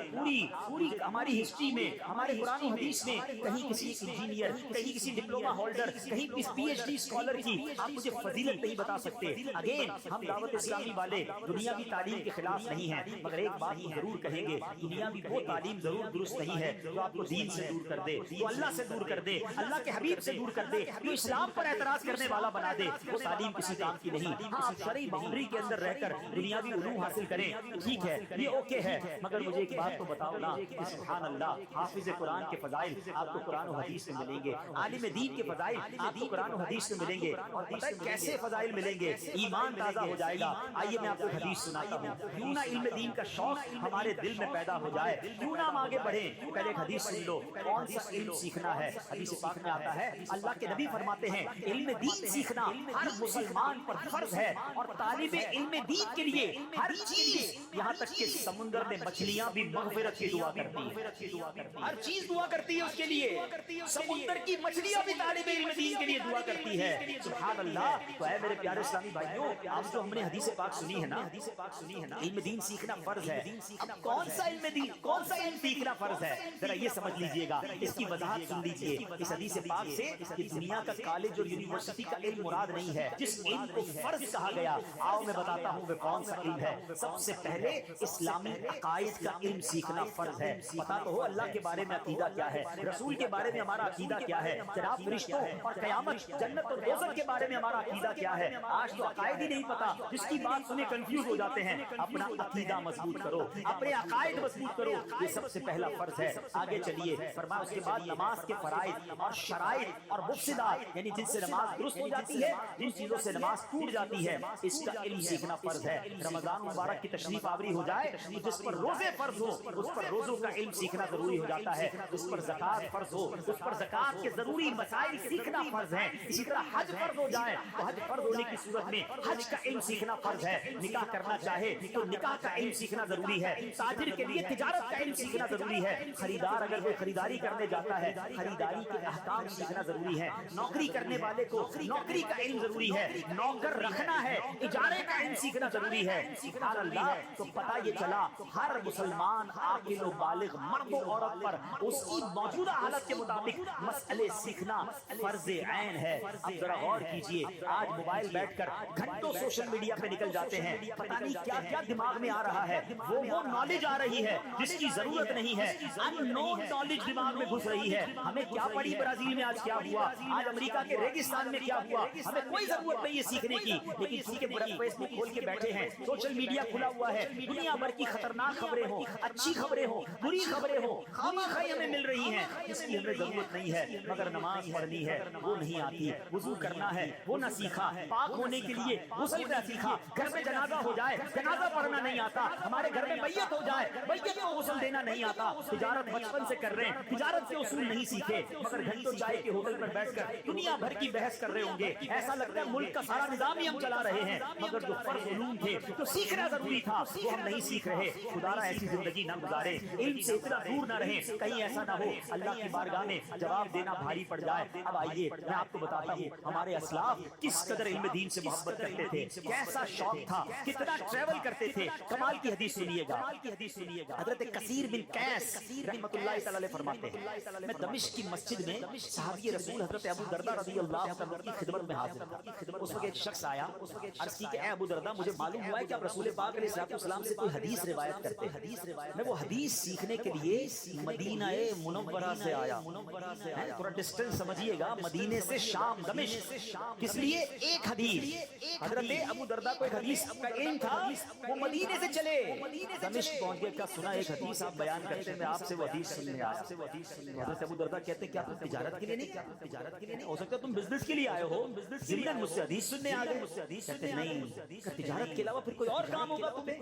پوری ہماری ہسٹری میں، ہمارے قرآن و حدیث میں کہیں کسی انجینئر، کہیں کسی ڈپلوما ہولڈر، کہیں پی ایچ ڈی اسکالر کی آپ مجھے فضیلت نہیں بتا سکتے. اگین ہم دعوت اسلامی والے دنیاوی تعلیم کے خلاف نہیں ہیں، مگر ایک بات ضرور کہیں گے، دنیاوی وہ تعلیم ضرور درست نہیں ہے جو آپ کو دین سے دور کر دے، جو اللہ سے دور کر دے، اللہ کے حبیب سے دور کر دے، جو اسلام پر اعتراض کرنے والا بنا دے. وہ تعلیم کسی کام کی نہیں. ہاں آپ شرعی باؤنڈری کے اندر رہ کر دنیاوی علوم حاصل کریں، ٹھیک ہے، یہ اوکے ہے، مگر مجھے ایک بات تو بتاؤ نا کہ سبحان اللہ حافظ قرآن کے فضائل آپ کو قرآن و حدیث میں ملیں گے، عالم دین کے فضائل آپ کو قرآن و حدیث میں ملیں گے. اور پتہ ہے کیسے فضائل ملیں گے؟ ایمان تازہ ہو جائے گا. آئیے میں آپ کو حدیث سناتا ہوں. کیوں نہ علم دین کا شوق ہمارے دل میں پیدا ہو جائے، کیوں نہ ہم آگے بڑھیں. پہلے ایک حدیث سن لو. کون سا علم سیکھنا ہے؟ حدیث پاک میں آتا ہے اللہ کے نبی فرماتے ہیں علم دین سیکھنا ہر مسلمان پر فرض ہے، اور طالب علم دین کے لیے ہر چیز، یہاں تک کہ سمندر میں مچھلیاں بھی مغفرت کی دعا کرتی ہیں. ہر چیز دعا کرتی ہے اس کے لیے. سمندر کی مچھلیاں بھی طالب علم دین کے لیے دعا کرتی ہے. سبحان اللہ. تو اے میرے پیارے اسلامی بھائیوں، آج جو ہم نے حدیث پاک سنی ہے نا، علم دین سیکھنا فرض ہے. اب کون سا علم دین، کون سا علم سیکھنا فرض ہے؟ ذرا یہ سمجھ لیجئے گا، اس کی وضاحت سن لیجئے. اس حدیث پاک سے کہ دنیا کا کالج اور یونیورسٹی کا علم مراد نہیں ہے. جس علم کو فرض کہا گیا، آؤ میں بتاتا ہوں وہ کون سا علم ہے. سب سے پہلے اسلامی عقائد کا علم سیکھنا فرض ہے. پتا تو ہو اللہ کے بارے میں عقیدہ کیا ہے، رسول کے بارے میں ہمارا عقیدہ کیا ہے، جناب فرشتوں اور قیامت، جنت اور دوزخ کے بارے میں ہمارا عقیدہ کیا ہے. آج تو عقائد ہی نہیں پتا، جس کی بات سنے کنفیوز ہو جاتے ہیں. اپنا عقیدہ مضبوط کرو، اپنے عقائد مضبوط کرو، یہ سب سے پہلا فرض ہے. آگے چلیے فرمایا اس کے بعد نماز کے فرائض اور شرائط اور مفسدات، یعنی جن سے نماز درست ہو جاتی ہے، جن چیزوں سے نماز ٹوٹ جاتی ہے، اس کا علم سیکھنا فرض ہے. رمضان مبارک کی تشریف آوری ہو جائے، جس پر روزے فرض ہو اس پر روزوں کا علم سیکھنا ضروری ہو جاتا ہے. جس پر زکات فرض ہو اس پر زکات کے ضروری مسائل سیکھنا فرض ہے. اسی طرح حج فرض ہو جائے تو حج فرض ہونے کی صورت میں حج کا علم سیکھنا فرض ہے. نکاح کرنا چاہے تو نکاح کا علم سیکھنا ضروری ہے، تاجر کے لیے تجارت کا علم سیکھنا ضروری ہے، خریدار اگر کوئی خریداری کرنے جاتا ہے خریداری کے احکام سیکھنا ضروری ہے، نوکری کرنے والے کو نوکری کا علم ضروری ہے، نوکر رکھنا ہے اجارے کا علم سیکھنا ضروری ہے۔ سبحان اللہ، تو پتہ یہ چلا ہر مسلمان عاقل و بالغ مرد و عورت پر اس کی موجودہ حالت کے مطابق مسئلے سیکھنا فرض عین ہے۔ اب ذرا غور کیجئے، آج موبائل بیٹھ کر گھنٹوں سوشل میڈیا پہ نکل جاتے ہیں، پتہ نہیں کیا کیا دماغ میں آ رہا ہے، وہ نالج آ رہی ہے جس کی ضرورت نہیں ہے، ان نون نالج دماغ میں گھس رہی ہے۔ ہمیں کیا پڑی برازیل میں آج کیا ہوا، آج امریکہ کے ریگستان میں کیا ہوا، ہمیں کوئی ضرورت نہیں ہے سیکھنے کی، لیکن چونکہ فیس بک کھول کے بیٹھے ہیں، سوشل میڈیا کھلا ہوا ہے، دنیا بھر کی خطرناک خبریں ہوں، اچھی خبریں ہوں، بری خبریں ہوں، خواہ ہمیں مل رہی ہیں، اس کی ہمیں ضرورت نہیں ہے، مگر نماز پڑھنی ہے وہ نہیں آتی، وضو کرنا ہے وہ نہ سیکھا، پاک ہونے کے لیے غسل نہ سیکھا، گھر میں جنازہ ہو جائے جنازہ پڑھنا نہیں آتا، ہمارے گھر میں میت ہو جائے میت کو غسل دینا نہیں آتا، تجارت بچپن سے کر رہے ہیں، تجارت کے اصول نہیں سیکھے، مگر گھنٹوں چائے کے ہوٹل پر بیٹھ کر دنیا بھر کی بحث کر رہے ہوں گے، ایسا لگتا ہے ملک کا سارا نظام ہی ہم چلا رہے ہیں، مگر جو فرض علوم تھے جو سیکھنا ضروری تھا وہ ہم نہیں سیکھ رہے۔ خدا را ایسی زندگی نہ گزارے، علم سے اتنا دور نہ رہیں، کہیں ایسا نہ ہو اللہ کی بارگاہ میں جواب دینا بھاری پڑ جائے۔ اب آئیے میں آپ کو بتاتا ہوں ہمارے اسلاف کس قدر علم دین سے محبت کرتے تھے، کیسا شوق تھا، کتنا ٹریول کرتے تھے۔ کمال کی حدیث سنیے گا، حضرت کثیر بن قیس رحمۃ اللہ تعالی علیہ فرماتے ہیں، میں دمشق کی مسجد میں صحابی رسول حضرت ابو درداء رضی اللہ عنہ کی خدمت میں حاضر تھا۔ اس وقت ایک شخص آیا، عرض کی کہ اے ابو درداء مجھے معلوم ہوا ہے کہ آپ رسول پاک علیہ السلام سے کوئی حدیث روایت کرتے ہیں، میں وہ حدیث سیکھنے کے لیے مدینہ منورہ سے آیا، تھوڑا ڈسٹنس سمجھیے گا، مدینے سے شام دمشق، کس لیے ایک حدیث، حضرت ابو درداء کو ایک حدیث کا علم تھا، وہ مدینے سے چلے دمشق پہنچ گئے، کیا سنا ایک حدیث آپ بیان کرتے ہیں، میں آپ سے وہ حدیث سننے آیا۔ حضرت ابو درداء کہتے ہیں کیا تم تجارت کے لیے نہیں، ہو سکتا ہے تم بزنس کے لیے آئے ہو، ضمن مجھ سے حدیث سننے آ گئے، کہتے نہیں تجارت کے علاوہ پھر کوئی اور کام ہوگا تمہیں،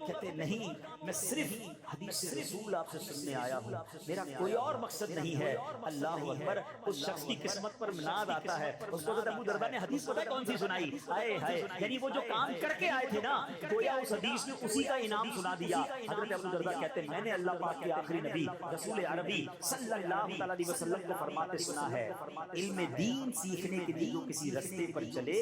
کہتے نہیں میں صرف حدیث رسول آپ سے سننے آیا ہوں، میرا کوئی اور مقصد نہیں ہے۔ اللہ اکبر، اس شخص کی قسمت پر ناز آتا ہے، اس کو حضرت ابو درداء نے حدیث پتہ ہے کون سی سنائی، ہائے ہائے، یعنی وہ جو کام کر کے آئے تھے نا گویا اس حدیث نے اسی کا انعام سنا دیا۔ حضرت ابو درداء کہتے ہیں میں نے اللہ پاک کے آخری نبی رسول عربی صلی اللہ علیہ وسلم کو فرماتے سنا ہے، علم دین سیکھنے کے لیے جو کسی رستے پر چلے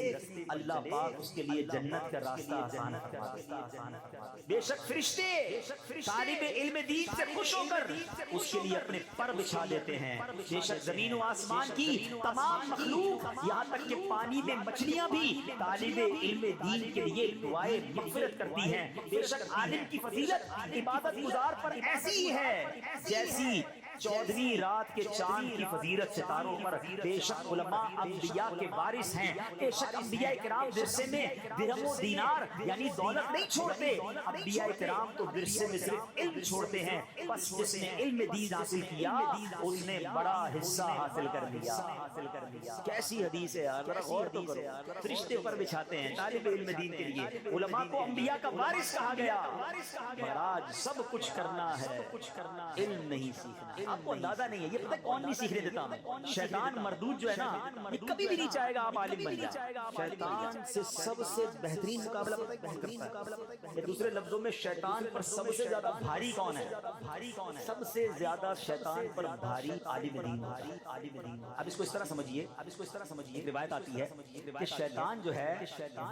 اللہ پاک اس کے لیے جنت کا راستہ آسان کروا دیتا ہے۔ بے شک فرشتے طالب علم دین سے خوش ہو کر اس کے لیے اپنے پر بچھا دیتے ہیں، بے شک زمین و آسمان کی تمام مخلوق یہاں تک کہ پانی میں مچھلیاں بھی طالب علم دین کے لیے دعائیں مغفرت کرتی ہیں۔ بے شک عالم کی فضیلت عبادت گزار پر ایسی ہی ہے جیسی 14ویں رات کے چاند کی فضیلت ستاروں پر۔ بے شک علماء انبیاء کے وارث ہیں، بے شک انبیاء کرام ورثے میں درہم و دینار یعنی دولت نہیں چھوڑتے، انبیاء کرام تو ورثے میں صرف علم چھوڑتے ہیں، بس جس نے علم دین حاصل کیا اس نے بڑا حصہ حاصل کر لیا۔ کیسی حدیث ہے یار، ذرا غور تو کرو، فرشتے پر بچھاتے ہیں طالب علم دین کے لیے، علماء کو انبیاء کا وارث کہا گیا، اور آج سب کچھ کرنا ہے علم نہیں سیکھنا۔ آپ کو اندازہ نہیں ہے، یہ پتہ کون نہیں سیکھنے دیتا ہمیں، شیطان مردود جو ہے نا یہ کبھی بھی نہیں چاہے گا آپ عالم بن جائیں۔ شیطان سے سب سے بہترین مقابلہ پتہ ہے کون کرتا ہے، یا دوسرے لفظوں میں شیطان پر سب سے زیادہ بھاری کون ہے، سب سے زیادہ شیطان پر بھاری عالم دین۔ اب اس کو اس طرح سمجھیے، ایک روایت آتی ہے کہ شیطان جو ہے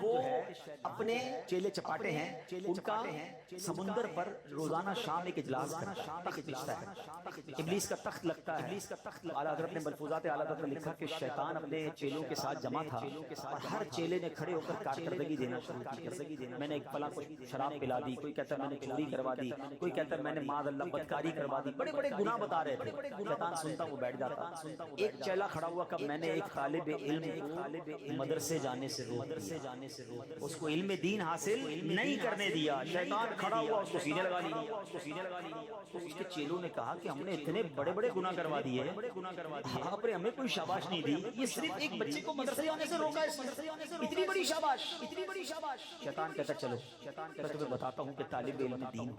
وہ اپنے چیلے چپاٹے ہیں، ان کا سمندر پر روزانہ شام ایک اجلاس کرتا ہے، تخت بچھتا ہے، ابلیس کا تخت لگتا ہے۔ اعلیٰ حضرت نے ملفوظات اعلیٰ حضرت میں لکھا کہ شیطان اپنے چیلوں کے ساتھ جمع تھا اور ہر چیلے نے کھڑے ہو کر کارکردگی دینا شروع کی، میں نے ایک فلاں کو شراب پلا دی، کوئی کہتا ہے میں نے چوری کروا دی، کوئی کہتا ہے میں نے معاذ اللہ بدکاری کروا دی، بڑے بڑے گناہ بتا رہے تھے۔ شیطان سنتا وہ بیٹھ جاتا، ایک چیلا کھڑا ہوا کہ میں نے ایک طالب علم کو مدرسے جانے سے روک، اس کو علم دین حاصل نہیں کرنے دیا، شیطان کھڑا ہوا اس کو سینے لگا لی۔ تو اس کے چیلوں نے کہا کہ ہم نے اتنے اتنے بڑے بڑے گناہ کروا دیے, آپ نے ہمیں کوئی شاباش نہیں دی, یہ صرف ایک بچے کو مدرسے آنے سے روکا, اتنی بڑی شاباش, اتنی بڑی شاباش. شیطان کہتا چلو میں تمہیں بتاتا ہوں کہ طالب علم دین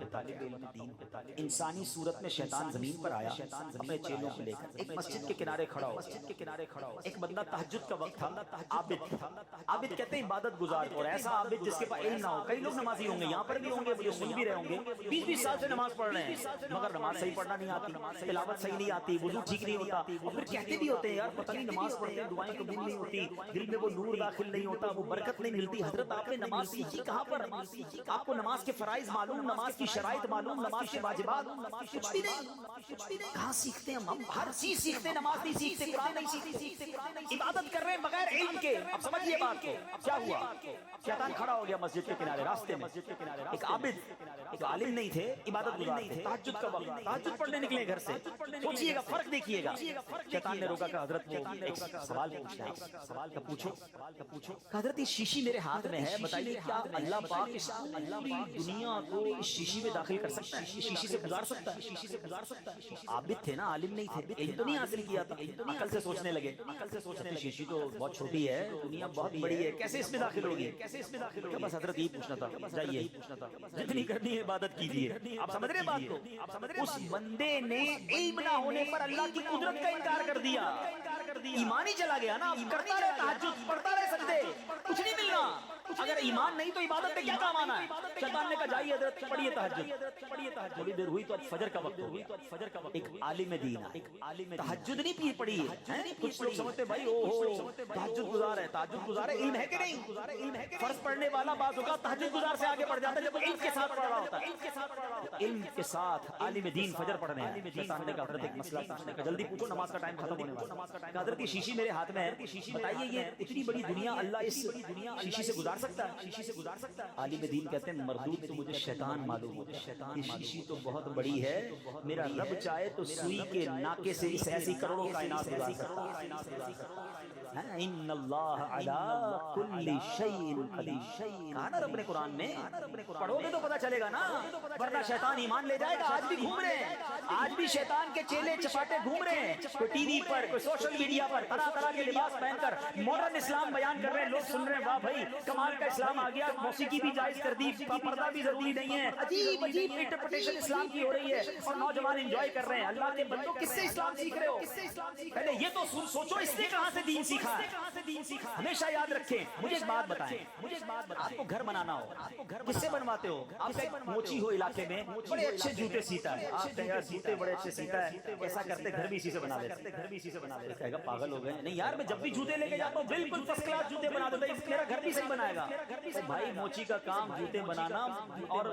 انسانی صورت میں شیطان زمین پر آیا اپنے چیلوں کو لے کر, ایک مسجد کے کنارے کھڑا ہو. ایک بندہ تہجد کا وقت تھا, عابد کہتے ہیں عبادت گزار, اور ایسا عابد جس کے پاس علم نہ ہو. کئی لوگ نمازی ہوں گے, یہاں پر بھی ہوں گے, مجھے سن بھی رہے ہوں گے, 20 سال سے نماز پڑھ رہے ہیں, مگر نماز صحیح پڑھنا نہیں آتی, تلاوت صحیح نہیں آتی, وضو ٹھیک نہیں ہوتا, اور پھر کہتے بھی ہوتے ہیں یار پتہ نہیں نماز پڑھتے ہیں دعائیں قبول نہیں ہوتی, دل میں وہ نور داخل نہیں ہوتا, وہ برکت نہیں ملتی. حضرت آپ نے نماز سیکھی کہاں پر؟ آپ کو نماز کے فرائض معلوم, نماز کی شرائط معلوم, نماز کے واجبات کچھ بھی نہیں. کہاں سیکھتے ہیں ہم؟ ہر چیز سیکھتے, نماز نہیں سیکھتے, قرآن نہیں سیکھتے, عبادت کر رہے ہیں بغیر علم کے. اب سمجھیے بات کو, کیا ہوا؟ شیطان کھڑا ہو گیا مسجد کے کنارے, راستے میں. ایک عابد, ایک عالم نہیں تھے, عبادت گزار تھے, تہجد کا وقت, تہجد پڑھنے نکلے گھر سے. سوچئے گا, فرق دیکھیے گا. شیطان نے روکا کہ حضرت وہ ایک سوال پوچھنا ہے. سوال کا پوچھو. حضرت یہ شیشی میرے ہاتھ میں ہے, بتائیے کیا اللہ پاک اس پوری دنیا کو اس شیشی میں داخل کر سکتا ہے, شیشی سے گزار سکتا ہے؟ عابد تھے نا, عالم نہیں تھے, علم تو نہیں حاصل کیا تھا. عقل سے سوچنے لگے, شیشی تو بہت چھوٹی ہے, دنیا بہت بڑی ہے, کیسے اس میں داخل ہوگی؟ بس حضرت یہ پوچھنا تھا, جائیے جتنی کرنی ہے عبادت کیجیے. آپ سمجھ رہے ہیں بات کو؟ اس بندے نے علم نہ ہونے پر اللہ کی قدرت کا انکار کر دیا, ایمان ہی چلا گیا نا. کرتا رہے تہجد, پڑھتا رہے سجدے, کچھ نہیں ملنا. اگر ایمان نہیں تو عبادت میں کیا کام آنا ہے؟ شیطان نے کہا جائیے حضرت پڑھیے تہجد. تھوڑی دیر ہوئی تو فجر کا وقت ہو. ایک عالم دین تہجد نہیں پڑھی ہے. کچھ لوگ سمجھتے بھائی او ہو تہجد گزار ہے, علم ہے کہ نہیں؟ فرض پڑھنے والا بعض اوقات تہجد گزار سے آگے بڑھ جاتا ہے جب علم کے ساتھ پڑھ رہا ہوتا ہے. علم کے ساتھ عالم دین فجر پڑھنے ہیں. شیطان نے کہا حضرت ایک مسئلہ پوچھنے کا, جلدی پوچھو نماز کا ٹائم ختم ہونے والا ہے. حضرت یہ شیشی میرے ہاتھ میں ہے, بتائیے یہ اتنی بڑی دنیا اللہ اس شیشی سے گزار سکتا ہے؟ عالم دین کہتے ہیں مردود تو مجھے شیطان معلوم ہوتا ہے, یہ شیشی تو بہت بڑی ہے, میرا رب چاہے تو سوئی کے ناکے سے اس ایسی کروڑوں کائنات گزار سکتا ہے. ان اللہ علی کل شیء قدیر, کہا نا رب نے قرآن میں, پڑھو گے تو پتہ چلے گا نا, ورنہ شیطان ایمان لے جائے گا. آج بھی گھوم رہے ہیں, آج بھی شیطان کے چیلے چپاٹے گھوم رہے ہیں, کوئی ٹی وی پر, کوئی سوشل میڈیا پر طرح طرح کے لباس پہن کر ماڈرن اسلام بیان کر رہے ہیں. لوگ سن رہے ہیں, واہ بھائی کمال کا اسلام آ گیا, موسیقی بھی جائز کر دی, پردہ بھی ضروری نہیں ہے. عجیب انٹرپریٹیشن اسلام کی ہو رہی ہے اور نوجوان انجوائے کر رہے ہیں. اللہ کے بندوں کس سے اسلام سیکھ رہے ہو؟ پہلے یہ تو سوچو اس نے کہاں سے دین سیکھا ہے. ہمیشہ یاد رکھیں. مجھے ایک بات بتائیں, آپ کو گھر بنانا ہو, کس سے بنواتے ہو؟ آپ ایک موچی ہو علاقے میں, بڑے اچھے جوتے سیتا ہے, آپ کہیں یار جوتے بڑے اچھے سیتا ہے, ایسا کرتے گھر بھی اسی سے بنا لیتے. کہے گا پاگل ہو گئے. نہیں یار, میں جب بھی جوتے لے کے جاتا ہوں بالکل فرسٹ کلاس جوتے بنا دیتا ہوں, میرا گھر بھی صحیح بنائے گا. بھائی موچی کا کام جوتے بنانا اور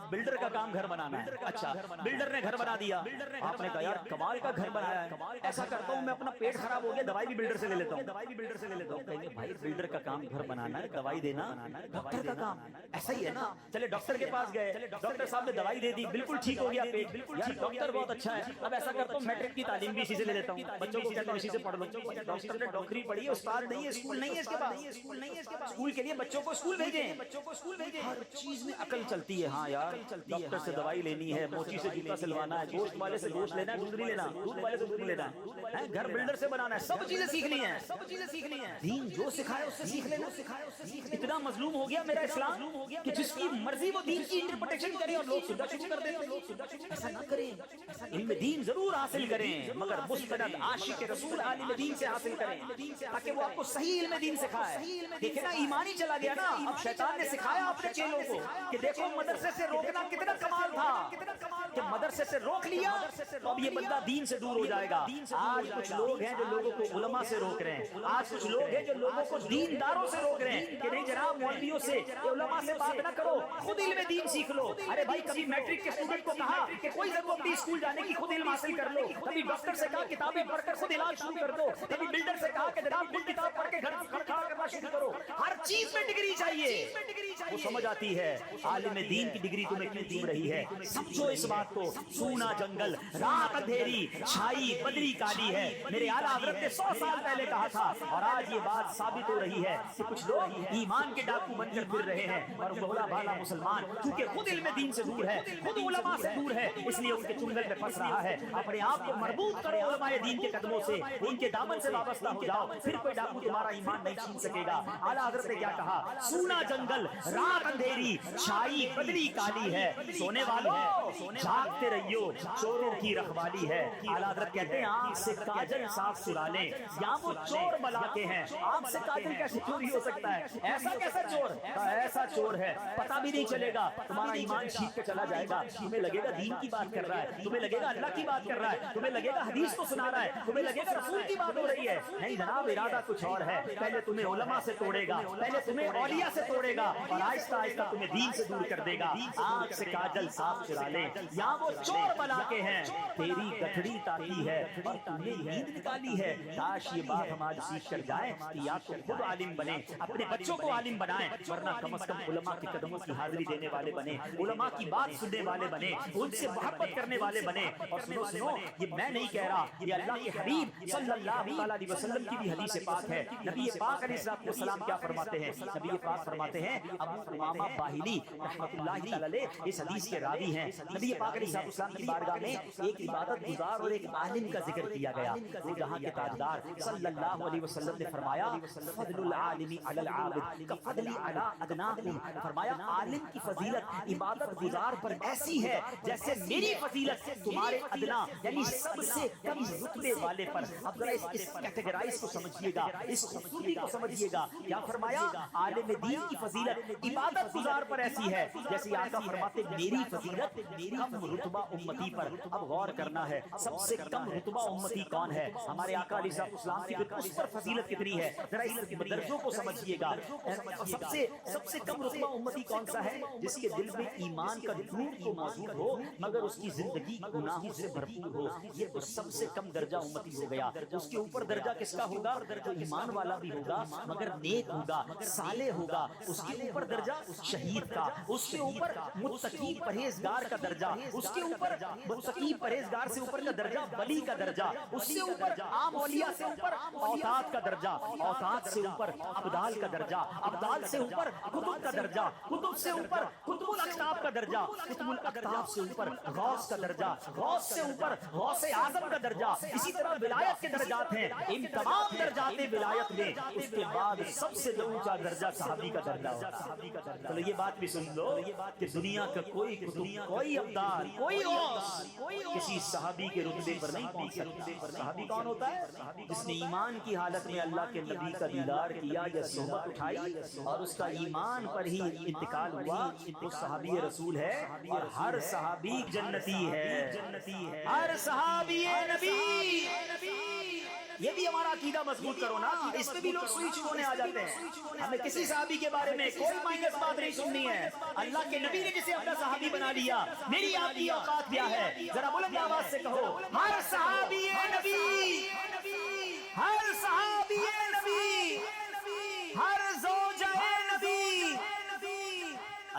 بلڈر کا کام گھر بنانا ہے. اچھا بلڈر نے گھر بنا دیا, آپ نے کہا یار کمال کا گھر بنایا ہے, ایسا کرتا ہوں میں اپنا پیٹ خراب ہو گیا دوائی بھی بلڈر سے لے لیتا ہوں. کہیں گے بھائی بلڈر کا کام گھر بنانا ہے, دوائی دینا ڈاکٹر کا کام. ایسا ہی ہے نا. چلے ڈاکٹر کے پاس گئے, ڈاکٹر صاحب نے دوائی دے دی, بالکل ٹھیک ہو گیا پیٹ, یار ڈاکٹر بہت اچھا ہے, اب ایسا کرتا ہوں میٹرک کی تعلیم بھی اسی سے لے لیتا ہوں, بچوں کو کہتا ہوں اسی سے پڑھ لو. ڈاکٹر نے ڈاکٹری پڑھی ہے, استاد نہیں ہے, اسکول نہیں ہے اس کے پاس, اسکول کے لیے بچوں کو اسکول بھیجیں. ہر چیز میں عقل چلتی ہے. ہاں یار ڈاکٹر سے دوائی لینی ہے, موچی سے جوتا سلوانا ہے, گوشت والے سے گوشت لینا ہے, دودھ نہیں لینا, دودھ والے سے دودھ لینا ہے, گھر بلڈر سے بنانا ہے, سب چیزیں سیکھنی ہے. دین جو سکھائے اس سے سیکھ لینا. اتنا مظلوم ہو گیا میرا اسلام کہ جس کی مرضی وہ دین کی انٹرپریٹیشن کرے اور لوگ سننا شروع کر دیں. ایسا نہ کریں, علم دین ضرور حاصل کریں, مگر مستند عاشق رسول عالم دین سے حاصل کریں تاکہ وہ آپ کو صحیح علم دین سکھائے. دیکھیں نا ایمان ہی چلا گیا نا. اب شیطان نے سکھایا اپنے چیلوں کو کہ دیکھو مدرسے سے روکنا کتنا کمال تھا, کہ مدرسے سے روک لیا تو اب یہ بندہ دین سے دور ہو جائے گا. آج کچھ لوگ ہیں جو لوگوں کو علماء سے روک رہے ہیں, آج کچھ لوگ ہیں جو لوگوں کو دینداروں سے روک رہے ہیں کہ نہیں جناب مولویوں سے علماء سے بات نہ کرو, خود علم دین سیکھ لو. ارے بھائی کبھی میٹرک کے اسٹوڈنٹ کو کہا کہ کوئی ضرورت نہیں اسکول جانے کی, خود علم حاصل کر لو. کبھی ڈاکٹر سے کہا کتابیں پڑھ کر خود علاج شروع کر دو. کبھی بلڈر سے کھا کے جناب خود کتاب پڑھ کے گھر کھڑا کرنا شروع کرو. ہر چیز میں ڈگری چاہیے. وہ سمجھ آتی ہے عالم دین کی ڈگری تمہیں کیوں چوم رہی ہے. سمجھو اس بات کو. سونا جنگل، رات اندھیری، چھائی بدری کالی ہے. میرے اعلیٰ حضرت نے 100 سال پہلے کہا تھا اور آج یہ بات ثابت ہو رہی ہے کہ کچھ لوگ ایمان کے ڈاکو بن کر پھر رہے ہیں اور بھولا بھالا مسلمان کیونکہ خود علم دین سے دور ہے، خود علماء سے دور ہے، اس لیے ان کے چنگل میں پھنس رہا ہے. اپنے آپ کو مربوط کرو علماء دین کے قدموں سے، ان کے دامن سے وابستہ ہو جاؤ، پھر کوئی ڈاکو تمہارا ایمان نہیں چھین سکے گا. اعلیٰ حضرت نے کیا کہا؟ سونا جنگل، رات اندھیری، چھائی بدری کالی ہے. سونے والوں جاگتے رہیو، چوروں کی رکھوالی ہے. اعلیٰ حضرت کہتے ہیں آنکھ سے کاجل صاف چرا لیں. یہاں وہ چور ملاتے ہیں. آنکھ سے کاجل کیسے چوری ہو سکتا ہے؟ ایسا کیسا چور؟ ایسا چور ہے پتہ بھی نہیں چلے گا، تمہارا ایمان چھین کے چلا جائے گا. تمہیں لگے گا دین کی بات کر رہا ہے، تمہیں لگے گا اللہ کی بات کر رہا ہے، تمہیں لگے گا حدیث کو سنا رہا ہے، تمہیں لگے گا رسول کی بات ہو رہی ہے. نہیں جناب، ارادہ کچھ اور ہے. پہلے تمہیں علماء سے توڑے گا، پہلے تمہیں اولیاء سے توڑے گا اور آہستہ آہستہ تمہیں دین سے دور کر دے گا. آنکھ سے کاجل صاف چرا لے. یہاں وہ چور بنا کے ہیں، تیری گٹھڑی تاکی ہے اور تم نے نیند نکالی ہے. کاش یہ بات ہم آج سیکھ کر جائیں کہ یا تو خود عالم بنے، اپنے بچوں کو عالم بنائیں، ورنہ کم از کم علماء کے قدموں کی حاضری دینے والے بنے، علماء کی بات سننے والے بنے، ان سے محبت کرنے والے بنے. اور سنو یہ میں نہیں کہہ رہا، یہ اللہ کے حبیب صلی اللہ علیہ وسلم کی بھی حدیث پاک ہے. نبی پاک علیہ السلام کیا فرماتے ہیں؟ نبی پاک فرماتے ہیں، ابو امامہ باہلی رحمۃ اللہ تعالی علیہ اس حدیث کے راوی ہیں. نبی پاک علیہ السلام کی بارگاہ میں ایک عبادت گزار اور ایک عالم کا ذکر کیا گیا. وہ جہاں کے تاجدار صلی اللہ علیہ وسلم نے فرمایا فضل العالم علی العابد کفضل علی ادناکم. فرمایا عالم کی فضیلت عبادت گزار پر ایسی ہے جیسے میری فضیلت تمہارے ادنا یعنی سب سے کم رتبے والے پر. اب ذرا اس کیٹیگرائز کو سمجھیے گا، اس خوبصورتی کو سمجھیے گا. کیا فرمایا؟ عالم دین کی فضیلت عبادت گزار پر ایسی ہے جیسے آقا فرماتے میری فضیلت کم رتبہ امتی پر. اب غور کرنا ہے سب سے کم رتبہ امتی کون ہے؟ ہمارے آقا علیہ السلام کی اس پر فضیلت کتنی ہے؟ ذرا اس درجوں کو سمجھیے گا. سب سے کم رتبہ امتی کون سا ہے؟ جس کے دل میں ایمان کا نور تو موجود ہو مگر اس کی زندگی گناہوں سے بھرپور ہو. یہ تو سب سے کم درجہ امتی ہو گیا. اس کے اوپر درجہ کس کا ہوگا؟ جو ایمان والا بھی ہوگا مگر نیک ہوگا، صالح ہوگا. اس کے اوپر درجہ شہید کا، اس کے اوپر متقی پرہیزگار کا درجہ، اس کے اوپر متقی پرہیزگار سے اوپر کا درجہ ولی کا درجہ، اس سے اوپر عام اولیاء سے اوپر اوتاد کا درجہ، اوتاد سے اوپر ابدال کا درجہ، ابدال سے اوپر قطب کا درجہ، قطب سے اوپر قطب الاقطاب کا درجہ، قطب الاقطاب سے اوپر غوث کا درجہ، غوث سے اوپر غوث اعظم کا درجہ. اسی طرح ولایت کے درجات ہیں. ان تمام درجات ولایت میں اس کے بعد سب سے اونچا درجہ صحابی کا درجہ ہوتا ہے. چلو یہ بات بھی سن لو کہ دنیا کا کوئی قطب، کوئی ابدال، کوئی غوث کسی صحابی کے رتبے پر نہیں پہنچ سکتا. صحابی کون ہوتا ہے؟ جس نے ایمان کی حالت میں اللہ کے نبی کا دیدار کیا یا صحبت اٹھائی اور اس کا ایمان پر ہی انتقال ہوا، وہ صحابی رسول ہے. اور ہر صحابی جنتی ہے، ہر صحابی نبی. یہ بھی ہمارا عقیدہ مضبوط کرو نا. اس پہ بھی لوگ سوئی چھوڑنے آ جاتے ہیں. ہمیں کسی صحابی کے بارے میں کوئی مائنس بات نہیں سننی ہے. اللہ کے نبی نے جسے اپنا صحابی بنا لیا، میری آپ کی اوقات کیا ہے؟ ذرا بلند آواز سے کہو ہر صحابی نبی، ہر صحابی نبی، ہر زوجہ نبی.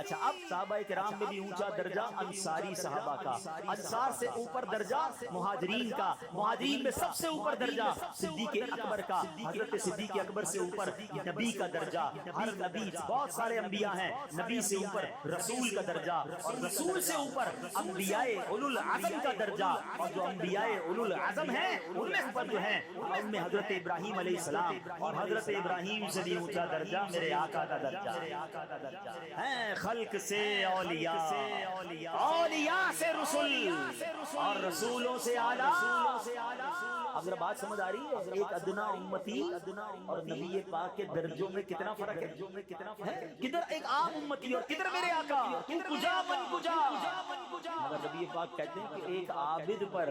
اچھا اب صحابہ کرام میں بھی اونچا درجہ انصاری صحابہ کا، انصار سے اوپر درجہ مہاجرین کا، مہاجرین میں سب سے اوپر درجہ صدیق اکبر کا، حضرت صدیق اکبر سے اوپر نبی کا درجہ. ہر نبی، بہت سارے انبیاء ہیں، نبی سے اوپر رسول کا درجہ اور رسول سے اوپر انبیاء اولو العزم کا درجہ. اور جو انبیاء اولو العزم ہیں ان میں اوپر جو ہیں ان میں حضرت ابراہیم علیہ السلام، اور حضرت ابراہیم سے بھی اونچا درجہ میرے آقا کا درجہ ہے. خلق سے اولیاء، اولیاء سے رسول اور رسولوں سے اعلیٰ. اب ذرا بات سمجھ آ رہی ہے؟ ایک ادنا امتی اور نبی پاک کے درجوں میں کتنا فرق ہے. کدھر ایک عام امتی اور کدھر میرے آقا. تو کجا من کجا. مگر نبی نبی پاک کہتے ہیں کہ ایک عابد پر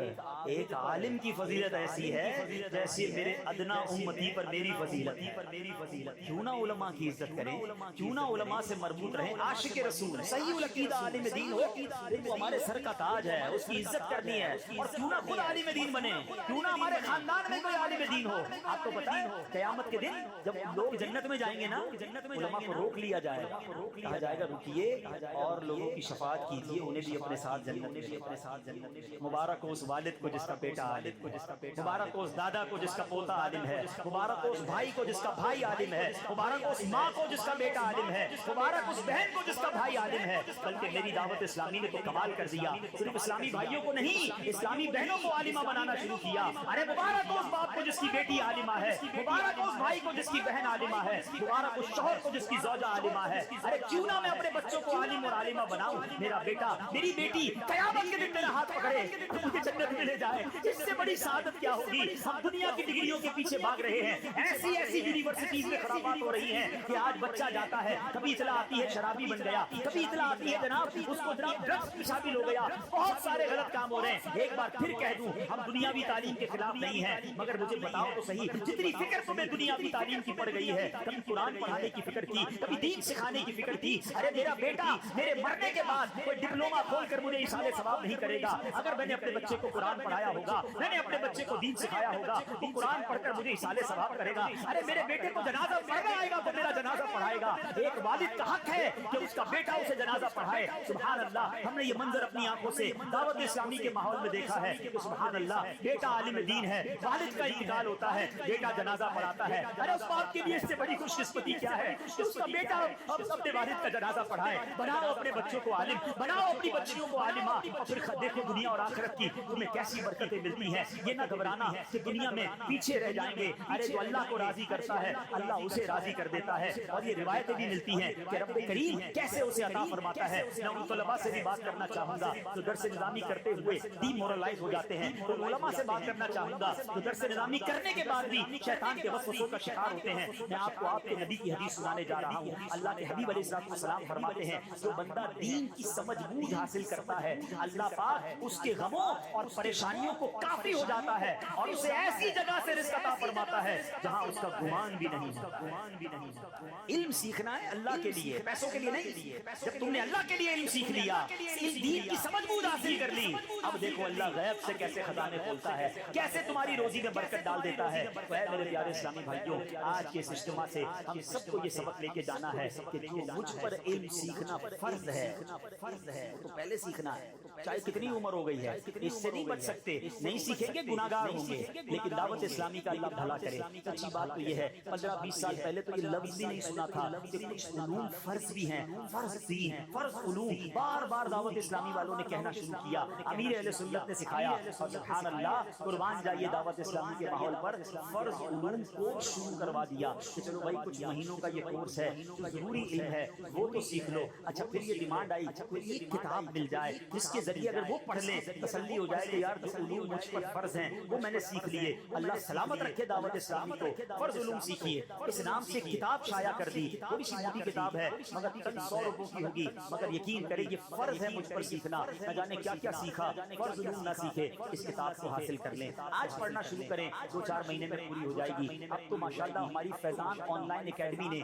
ایک عالم کی فضیلت ایسی ہے جیسے میرے ادنا امتی پر میری فضیلت ہے۔ کیوں نہ علماء کی عزت کریں، کیوں نہ علماء سے مربوط رہیں، عاشق رسول صحیح العقیدہ عالم دین ہو، وہ ہمارے سر کا تاج ہے، اس کی عزت کرنی ہے، اور کیوں نہ خود عالم دین بنے، کیوں نہ ہمارے خاندان میں کوئی عالم دین ہو۔ آپ کو پتہ ہے قیامت کے دن جب لوگ جنت میں جائیں گے نا، علماء کو روک لیا جائے گا، کہا جائے گا رکیے اور لوگوں کی شفاعت کیجیے، انہیں بھی اپنے ساتھ جنت میں۔ مبارک ہو اس والد کو جس کا بیٹا عالم، مبارک ہو اس دادا کو جس کا پوتا عالم ہے، مبارک ہو اس بھائی کو جس کا بھائی عالم ہے، مبارک ہو اس ماں کو جس کا بیٹا عالم ہے، مبارک اس بہن کو جس کا بھائی عالم ہے۔ بلکہ میری دعوت اسلامی نے تو کمال کر دیا، صرف اسلامی بھائیوں کو نہیں، اسلامی بہنوں کو عالمہ بنانا شروع کیا۔ ارے مبارک ہو اس باپ کو جس کی بیٹی عالمہ ہے، مبارک ہو اس بھائی کو جس کی بہن عالمہ ہے، مبارک اس شوہر کو جس کی زوجہ عالمہ ہے۔ ارے کیوں نہ میں اپنے بچوں کو عالم اور عالمہ بناؤں، میرا بیٹا میری بیٹی قیامت کے دن میرا ہاتھ پکڑے تو مجھے جنت میں لے جائے، اس سے بڑی سعادت کیا ہوگی۔ ہم دنیا کی ڈگریوں کے پیچھے بھاگ رہے ہیں، ایسی یونیورسٹیز میں خرابات ہو رہی ہیں کہ آج بچہ جاتا ہے، کبھی اطلاع آتی ہے شرابی بن گیا، کبھی اطلاع آتی ہے جناب اس کو جناب ڈرگس کی شامل ہو گیا، بہت سارے غلط کام ہو رہے ہیں۔ ایک بار پھر کہہ دوں، ہم دنیاوی تعلیم کے خلاف نہیں ہیں، مگر مجھے بتاؤ تو صحیح، جتنی فکر تمہیں دنیاوی تعلیم کی پڑ گئی ہے، کبھی قرآن پڑھانے کی فکر تھی، کبھی دین سکھانے کی فکر تھی۔ ارے میرا بیٹا میرے مرنے کے بعد کوئی ڈپلوما کھول کر مجھے ایصال ثواب نہیں کرے گا۔ اگر میں نے اپنے بچے کو قرآن پڑھایا ہوگا، میں نے اپنے بچے کو دین سکھایا ہوگا، وہ قرآن پڑھ کر مجھے ایصال ثواب کرے گا۔ ارے میرے بیٹے کو جنازہ پڑھنا آئے گا تو میرا جنازہ پڑھائے گا۔ ایک والد کا حق ہے کہ اس کا بیٹا اسے جنازہ پڑھائے۔ سبحان اللہ، ہم نے یہ منظر اپنی آنکھوں سے دعوت اسلامی کے ماحول میں دیکھا ہے کہ سبحان اللہ، بیٹا عالم دین ہے، والد کا انتقال ہوتا ہے، بیٹا جنازہ پڑھاتا ہے۔ ارے اس باپ کے لیے اس سے بڑی خوش قسمتی کیا ہے کہ اس کا بیٹا اپنے والد کا جنازہ پڑھائے۔ بناؤ اپنے بچوں کو عالم، بناؤ اپنی بچیوں کو عالمہ، اور پھر دیکھو دنیا اور آخرت کی تمہیں کیسی برکتیں ملتی ہیں۔ یہ نہ گھبرانا کہ دنیا میں پیچھے رہ جائیں گے، ارے جو اللہ کو راضی کرتا ہے اللہ اسے راضی کر دیتا ہے۔ اور یہ روایتیں بھی ملتی ہیں کہ رب کریم کیسے اسے عطا فرماتا ہے۔ میں ان طلباء سے بھی بات کرنا چاہوں گا جو درس نظامی کرتے ہوئے ڈی مورلائز ہو جاتے ہیں، تو علماء سے بات کرنا چاہوں گا جو درس نظامی کرنے کے بعد بھی شیطان کے وسوسوں کا شکار ہوتے ہیں۔ میں آپ کو آپ کے نبی کی حدیث سنانے جا رہا ہوں۔ اللہ کے حبیب علیہ السلام فرماتے ہیں جو بندہ دین کی سمجھ بوجھ حاصل کرتا ہے، اللہ پاک اس کے غموں اور پریشانیوں کو کافی ہو جاتا ہے اور اسے ایسی جگہ سے رزق عطا فرماتا ہے جہاں اس کا گمان بھی نہیں ہے۔ علم سیکھنا ہے اللہ کے لیے، پیسوں کے لیے نہیں۔ جب تم نے اللہ کے لیے علم سیکھ لیا، دین کی سمجھ بوجھ حاصل کر لی، اب دیکھو اللہ غیب سے کیسے خزانے کھولتا ہے، کیسے تمہاری روزی میں برکت ڈال دیتا ہے۔ تو اے میرے پیارے اسلامی بھائیوں، آج کے اس اجتماع سے ہم سب کو یہ سبق لے کے جانا ہے کہ جو مجھ پر علم سیکھنا فرض ہے تو پہلے سیکھنا ہے، چاہے کتنی عمر ہو گئی ہے، اس سے نہیں بچ سکتے، نہیں سیکھیں گے گناہگار ہوں گے۔ لیکن دعوت اسلامی کا اللہ بھلا کرے، اچھی بات تو یہ ہے 15-20 سال پہلے تو یہ لفظ بھی نہیں سنا تھا کہ کچھ علوم فرض بھی ہیں، فرض دین، فرض علوم بار بار دعوت اسلامی والوں نے کہنا شروع کیا، امیر اہل سنت نے سکھایا، اور سبحان اللہ قربان جائیے دعوت اسلامی کے ماحول پر فرض علوم کو شروع کروا دیا کہ چلو بھائی کچھ مہینوں کا یہ کورس ہے، ضروری علم ہے وہ تو سیکھ لو۔ اچھا پھر یہ ڈیمانڈ آئی کوئی ایک کتاب مل جائے جس کے ذریعے اگر وہ پڑھ لیں تسلی ہو جائے کہ یار جو علوم مجھ پر فرض ہیں وہ میں نے سیکھ لیے۔ اللہ سلامت رکھے دعوت اسلامی کو، فرض علوم سیکھیے۔ اس نام سے کتاب شائع کر دی، تھوڑی سی موٹی کتاب ہے مگر 100 روپوں کی ہوگی، مگر یقین کرے یہ فرض ہے مجھ پر سیکھنا۔ نہ جانے کیا کیا سیکھا، فرض علوم نہ سیکھے، اس کتاب کو حاصل کر لیں، آج پڑھنا شروع کریں، 2-4 مہینے میں پوری ہو جائے گی۔ اب تو ماشاءاللہ ہماری فیضان آن لائن اکیڈمی نے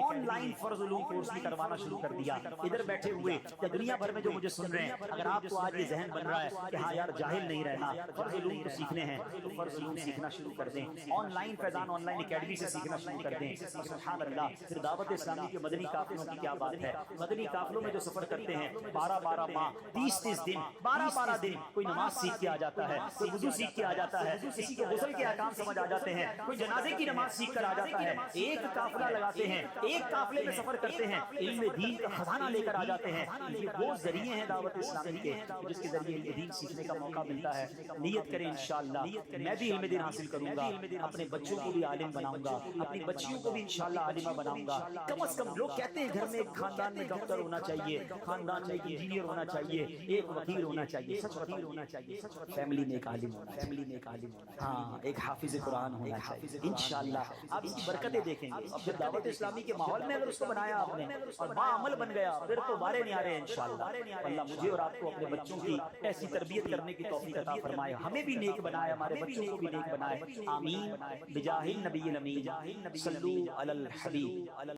آن لائن فرض علوم کورس بھی کروانا شروع کر دیا۔ ادھر بیٹھے ہوئے یا دنیا بھر میں جو مجھے سن رہے ہیں، اگر آپ کو آج یہ ذہن بن رہا ہے کہ ہاں یار جاہل نہیں رہنا، فرض علوم تو سیکھنے ہیں، تو فرض علوم سیکھنا شروع کر دیں، on line Faizan on line academy سے سیکھنا شروع کر دیں۔ سبحان اللہ، پھر دعوت اسلامی کے مدنی قافلوں کی کیا بات ہے، مدنی قافلوں میں جو سفر کرتے ہیں 12-12 ماہ، 30-30 دن، 12-12 دن، کوئی نماز سیکھ کے آ جاتا ہے، کوئی وضو سیکھ کے آ جاتا ہے، کسی کو غسل کے احکام سمجھ آ جاتے ہیں، کوئی جنازے کی نماز سیکھ کر آ جاتا ہے، ایک قافلہ لگاتے ہیں، ایک قافلے میں سفر کرتے ہیں، علم دین کا خزانہ لے کر آ جاتے ہیں۔ یہ وہ ذریعے ہیں دعوت اسلامی کے جس کے ذریعے علم دین سیکھنے کا موقع ملتا ہے۔ نیت کریں انشاءاللہ میں بھی علم دین حاصل کروں گا، اپنے بچوں کو بھی عالم بناؤں گا، اپنی بچیوں کو بھی انشاءاللہ عالمہ بناؤں گا۔ کم از کم لوگ کہتے ہیں گھر میں ایک خاندان میں ڈاکٹر ہونا چاہیے، خاندان میں ایک انجینئر ہونا چاہیے، ایک وکیل ہونا چاہیے، سچ وکیل ہونا چاہیے، فیملی میں ایک عالم ہونا چاہیے، فیملی میں ایک عالم ہونا چاہیے، ہاں ایک حافظ قرآن ہونا چاہیے۔ انشاءاللہ آپ اس کی برکتیں دیکھیں گے۔ اب جب دعوت اسلامی کے ماحول میں اگر اس کو بنایا آپ نے اور باعمل بن گیا پھر تو بارے نہیں آ رہے ہیں انشاءاللہ۔ اللہ مجھے اور آپ کو اپنے بچوں کی ایسی تربیت کرنے کی توفیق عطا فرمائے، ہمیں بھی نیک بنائے، ہمارے بچوں کو بھی نیک بنائے، آمین بجاہ النبی الامین، صلو علی الحبیب۔